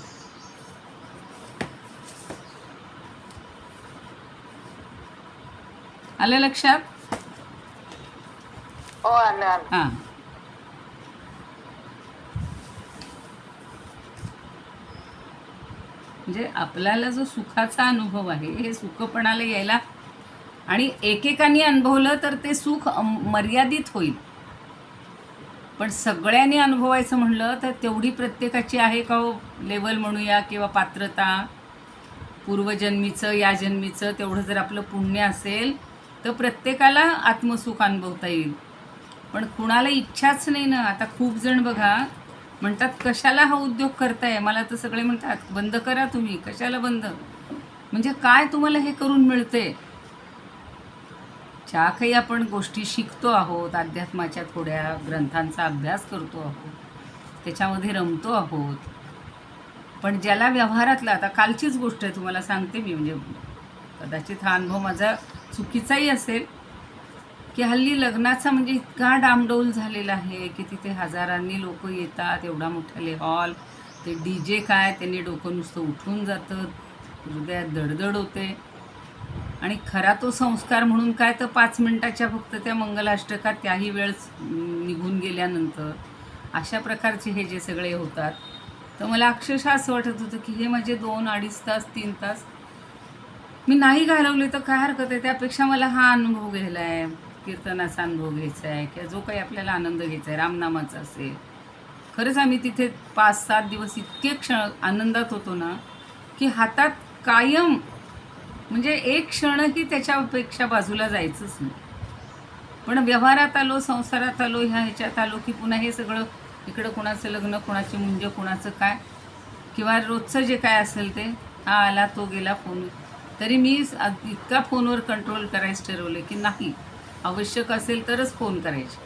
आलं लक्षात? हो आलं. हां, म्हणजे आपल्याला जो सुखाचा अनुभव आहे, हे सुखपणाला यायला आणि एकेकाने अनुभवलं तर ते सुख मर्यादित होईल, पण सगळ्यांनी अनुभवायचं म्हणलं तर तेवढी प्रत्येकाची आहे का हो लेवल म्हणूया, किंवा पात्रता, पूर्वजन्मीचं या जन्मीचं तेवढं जर आपलं पुण्य असेल तर प्रत्येकाला आत्मसुख अनुभवता येईल. पण कुणाला इच्छाच नाही ना. आता खूप जण बघा म्हणतात कशाला हा उद्योग करताय, मला तर सगळे म्हणतात बंद करा तुम्ही, कशाला बंद, म्हणजे काय तुम्हाला हे करून मिळते? ज्या काही आपण गोष्टी शिकतो आहोत, अध्यात्माच्या थोड्या ग्रंथांचा अभ्यास करतो आहोत, त्याच्यामध्ये रमतो आहोत, पण ज्याला व्यवहारातला, आता कालचीच गोष्ट आहे तुम्हाला सांगते मी, म्हणजे कदाचित हा अनुभव माझा चुकीचाही असेल, की हल्ली लग्नाचा म्हणजे इतका डामडौल झालेला आहे की तिथे हजारांनी लोक येतात, एवढा मोठाले हॉल, ते DJ काय, त्यांनी डोकं नुसतं उठून जातं, हृदयात दडदड होते. आणि खरा तो संस्कार म्हणून काय तर 5 मिनिटाच्या फक्त त्या मंगलाष्टकात, त्याही वेळ निघून गेल्यानंतर अशा प्रकारचे हे जे सगळे होतात, तर मला अक्षरशः असं वाटत होतं की हे माझे 2-2.5 तास 3 तास मी नाही घालवले तर काय हरकत आहे, त्यापेक्षा मला हा अनुभव घ्यायला आहे, कीर्तनाचा अनुभव घ्यायचा आहे, किंवा जो काही आपल्याला आनंद घ्यायचा आहे रामनामाचा असेल. खरंच आम्ही तिथे 5-7 दिवस इतके आनंदात होतो ना की हातात कायम, म्हणजे एक क्षणही त्याच्यापेक्षा बाजूला जायचंच नाही. पण व्यवहारात आलो, संसारात आलो, ह्याच्यात आलो की पुन्हा हे सगळं, इकडं कुणाचं लग्न, कुणाची मुंज, कुणाचं काय, किंवा रोजचं जे काय असेल ते, हा आला तो गेला फोन, तरी मी इतका फोनवर कंट्रोल करायचं ठरवलं की नाही, आवश्यक असेल तरच फोन करायचे.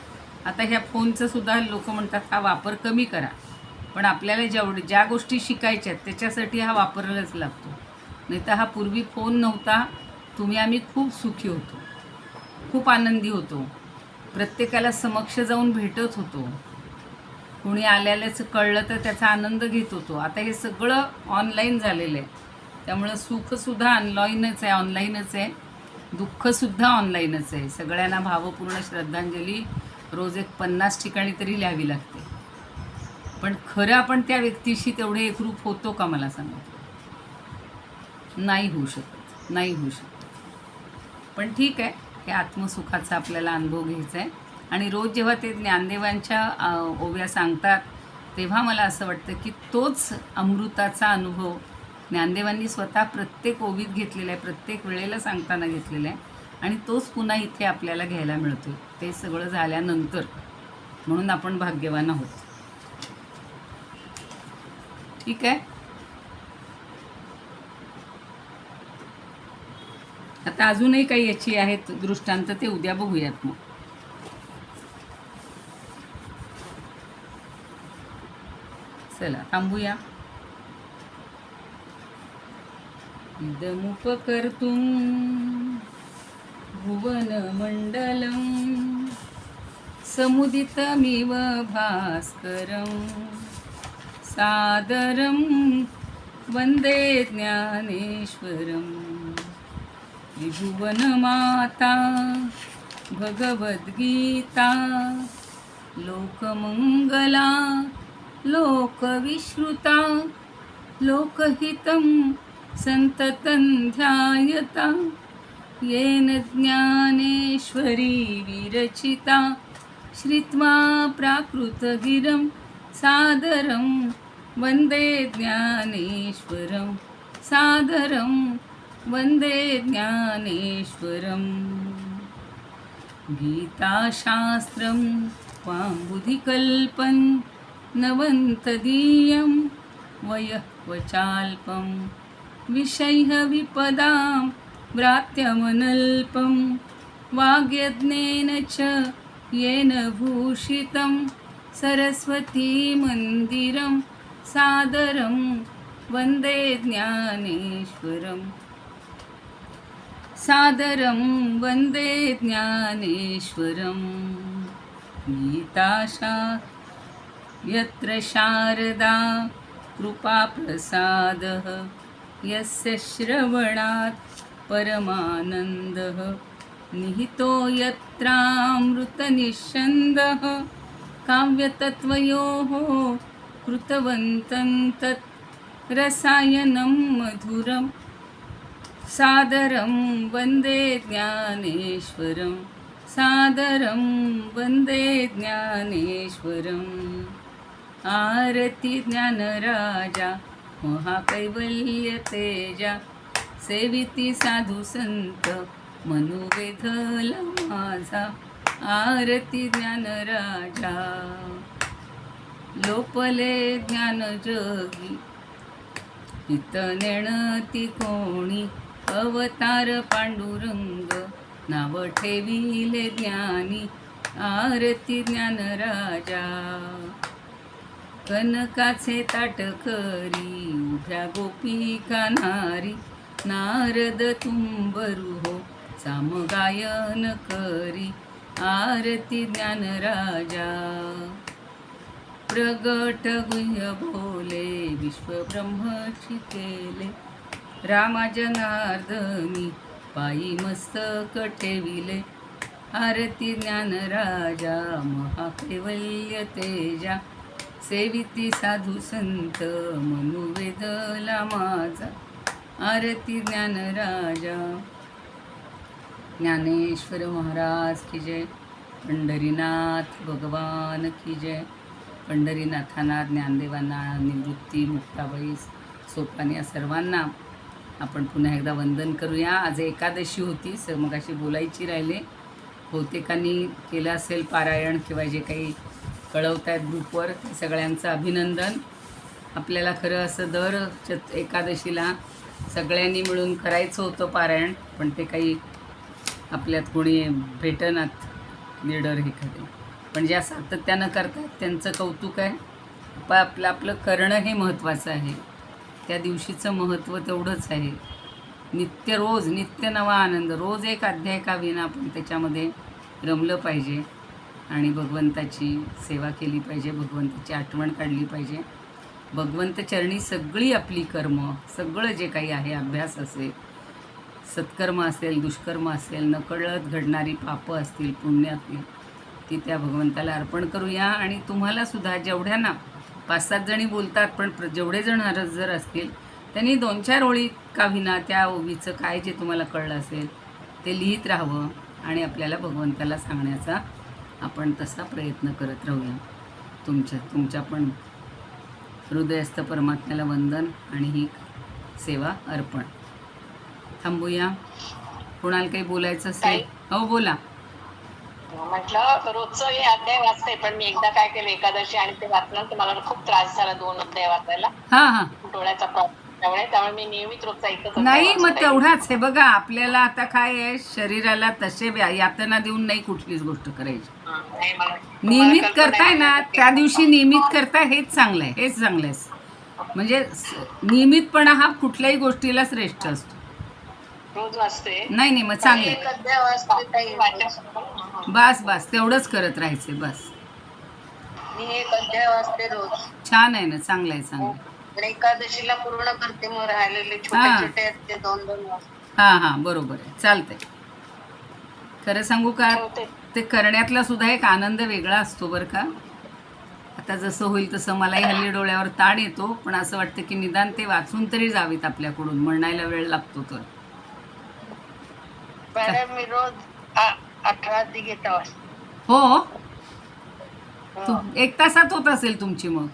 आता ह्या फोनचं सुद्धा लोक म्हणतात हा वापर कमी करा, पण आपल्याला ज्या गोष्टी शिकायच्या आहेत त्याच्यासाठी हा वापरायलाच लागतो. नाही तर हा पूर्वी फोन नव्हता, आम्ही खूप सुखी होतो, खूप आनंदी होतो, प्रत्येकाला समक्ष जाऊन भेटत होतो, कोणी आल्याचं कळलं तर त्याचा आनंद घेत होतो. आता हे सगळं ऑनलाईन झालेलं आहे, त्यामुळं सुखसुद्धा ऑनलाईनच आहे, दुःखसुद्धा ऑनलाईनच आहे. सगळ्यांना भावपूर्ण श्रद्धांजली रोज 50 ठिकाणी तरी लिहावी लागते, पण खरं आपण त्या व्यक्तीशी तेवढे एकरूप होतो का, मला सांगा? नाही होऊ शकत. पण ठीक आहे, हे आत्मसुखाचा आपल्याला अनुभव घ्यायचा आहे. आणि रोज जेव्हा ते ज्ञानदेवांच्या ओव्या सांगतात तेव्हा मला असं वाटतं की तोच अमृताचा अनुभव ज्ञानदेवांनी स्वतः प्रत्येक ओवीत घेतलेला आहे, प्रत्येक वेळेला सांगताना घेतलेला आहे, आणि तोच पुन्हा इथे आपल्याला घ्यायला मिळतो. ते सगळं झाल्यानंतर, म्हणून आपण भाग्यवान आहोत. ठीक आहे. आता अजूनही काही याची आहेत दृष्टांत, ते उद्या बघूयात मग. चला थांबूया. इदमुपकर्तुं भुवनमण्डलं समुदितमिव भास्करं सादरं वन्दे ज्ञानेश्वरं. त्रिभुवनमाता भगवद्गीता लोकमङ्गला लोकविश्रुता लोकहितं सन्ततं ध्यायता येन ज्ञानेश्वरी विरचिता श्रुत्वा प्राकृतगिरं सादरं वन्दे ज्ञानेश्वरं सादरं वन्दे ज्ञानेश्वरम्. गीताशास्त्रं वाङ्बुधिकल्पं नवन्तदीयं वयःक्वचाल्पं विषयः विपदां व्रात्यमनल्पं वाग्यज्ञेन च येन भूषितं सरस्वतीमन्दिरं सादरं वन्दे ज्ञानेश्वरं सादरं वन्दे ज्ञानेश्वरं. गीताशा यत्र शारदा कृपाप्रसादः यस्य श्रवणात् परमानन्दः निहितो यत्रामृतनिःस्यन्दः काव्यतत्त्वयोः कृतवन्तं तत् रसायनं मधुरं सादरं वन्दे ज्ञानेश्वरं सादरं वन्दे ज्ञानेश्वरम्. आरती ज्ञानराजा महाकैवल्यतेजा सेविती साधू संत मनुवेधला माझा. आरती ज्ञानराजा लोपले ज्ञानजगी हित नेणती कोणी अवतार पांडुरंग नाव ठेविले ज्ञानी. आरती ज्ञानराजा कनकाचे ताट करी उभ्या गोपिका नारी नारद तुंबरू हो सामगायन करी. आरती ज्ञानराजा प्रगट गुह्य बोले विश्वब्रह्मची केले रामा जनार्दनी पायी मस्तक ठेविले. आरती ज्ञानराजा महाकैवल्य तेजा सेविती साधू संत मनुवेदला माझा. आरती ज्ञानराजा. ज्ञानेश्वर महाराज की जय. पंढरीनाथ भगवान की जय. पंढरीनाथांना, ज्ञानदेवांना, निवृत्ती, मुक्ताबाई, सोपान या सर्वांना आपण पुन्हा एकदा वंदन करूया. आज एकादशी होती, मगाशी बोलायची राहिले. बहुतेकांनी केलं असेल पारायण किंवा जे काही कळवत आहेत ग्रुपवर, ते सगळ्यांचं अभिनंदन. आपल्याला खरं असं दर एकादशीला सगळ्यांनी मिळून करायचं होतं पारायण, पण ते काही आपल्यात कोणी भेटनात लीडर हे खरे. पण ज्या सातत्यानं करतात त्यांचं कौतुक आहे. आपलं आपलं करणं हे महत्त्वाचं आहे. त्या दिवशीचं महत्त्व तेवढंच आहे. रोज नित्य नवा आनंद. रोज एक अध्याय का विना आपण त्याच्यामध्ये रमलं पाहिजे आणि भगवंताची सेवा केली पाहिजे, भगवंताची आठवण काढली पाहिजे. भगवंत चरणी सगळी आपली कर्म, सगळं जे काही आहे, अभ्यास असेल, सत्कर्म असेल, दुष्कर्म असेल, नकळत घडणारी पापं असतील, पुण्य असतील, ती त्या भगवंताला अर्पण करूया. आणि तुम्हालासुद्धा जेवढ्यांना 5-7 जणी बोलतात, पण जेवढे जण जर असतील त्यांनी 2-4 ओळी का विना त्या ओवीचं काय जे तुम्हाला कळलं असेल ते लिहित राहावं आणि आपल्याला भगवंताला सांगण्याचा आपण तसा प्रयत्न करत राहूया. तुमच्या पण हृदयस्थ परमात्म्याला वंदन आणि ही सेवा अर्पण. थांबूया. कोणाला काही बोलायचं असेल? हो बोला. म्हटलं रोजचं हे अध्याय वाचते, पण मी एकदा काय केलं एकादशी आणि ते वाचलं तर मला खूप त्रास झाला 2 अध्याय वाचायला. हां हां डोळ्याचा प्रॉब्लेम त्यामुळे मी नियमित रोजचा एकच नाही अध्याय मग वाचते. तेवढाच हे बघा, आपल्याला आता काय आहे, शरीराला तसे यातना देऊन नाही कुठलीच गोष्ट करायची. नाही, मला- नियमित मला कल्पना करताय आहे ना, की- त्या दिवशी नियमित करताय, हेच चांगलं आहे, हेच चांगलं आहे. म्हणजे नियमितपणा हा कुठल्याही गोष्टीला श्रेष्ठ असतो. रोज वाचते. नाही नाही मग चांगलं एक आहे. अध्याय वाचते ताई. बस बस तेवढंच करत राहायचे बस. मी एक अध्याय वाचते रोज. छान आहे ना, चांगलं आहे, चांगलं आहे. आणि एकादशीला पूर्ण करते, मग राहिलेले छोटे हा. छोटे आहेत ते 2-2 वाचते. हां हां बरोबर आहे, चालतंय. खरं सांगू का, ठेवते. ते करण्यातला सुद्धा एक आनंद वेगळा असतो बरं का. आता जसं होईल तसं मलाही हल्ली डोळ्यावर ताण येतो, पण असं वाटतं की निदान ते वाचून तरी जावेत आपल्याकडून, म्हणायला वेळ लागतो तर. मॅडम मी रोज 18 गीता वाचते. हो, एक तासात होत असेल तुमची मग.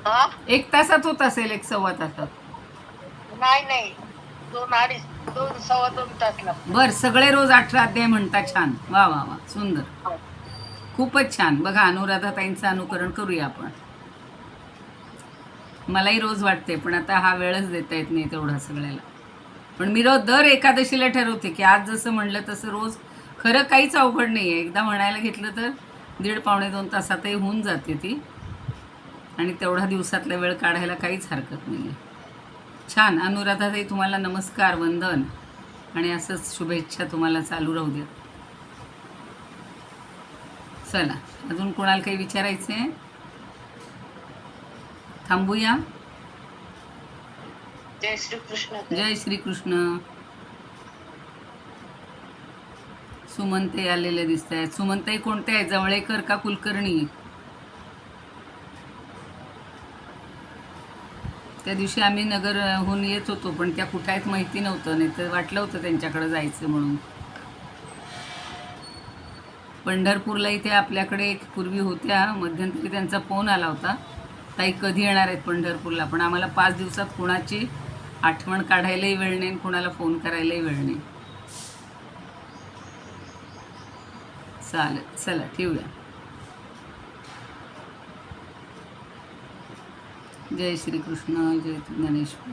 हा? 1 तासात होत असेल, 1-1.25 तासात. नाही 2-2.5 तास लागतात. बर, सगळे रोज 18 अध्याय म्हणता, छान, वा वा वा, सुंदर, खूपच छान. बघा, अनुराधाताईंचं अनुकरण करूया आपण. मलाही रोज वाटते, पण आता हा वेळच देता येत नाही तेवढा सगळ्याला. पण मी रोज दर एकादशीला ठरवते की आज जसं म्हणलं तसं रोज. खरं काहीच अवघड नाही आहे, एकदा म्हणायला घेतलं तर 1.5-2 तासातही होऊन जाते ती, आणि तेवढा दिवसातला वेळ काढायला काहीच हरकत नाही आहे. छान. अनुराधाताई, तुम्हाला नमस्कार, वंदन, आणि असंच शुभेच्छा तुम्हाला चालू राहू द्या. चला, अजून कोणाला काही विचारायचं आहे? थांबूया. जय श्रीकृष्ण. जय श्रीकृष्ण. सुमनताई आलेले दिसत आहेत. सुमनताई कोणते आहे, जवळेकर का कुलकर्णी? त्या दिवशी आम्ही नगरहून येत होतो, पण त्या कुठे आहेत माहिती नव्हतं, नाही तर वाटलं होतं त्यांच्याकडे जायचं म्हणून. पंढरपूरला इथे आपल्याकडे एक पूर्वी होत्या, मध्यंतरी त्यांचा फोन आला होता, ताई कधी येणार आहेत पंढरपूरला, पण आम्हाला 5 दिवसात कोणाची आठवण काढायलाही वेळ नाही, कोणाला फोन करायलाही वेळ नाही. चालेल, चला ठेवूया. जय श्रीकृष्ण, जय ज्ञानेश्वर.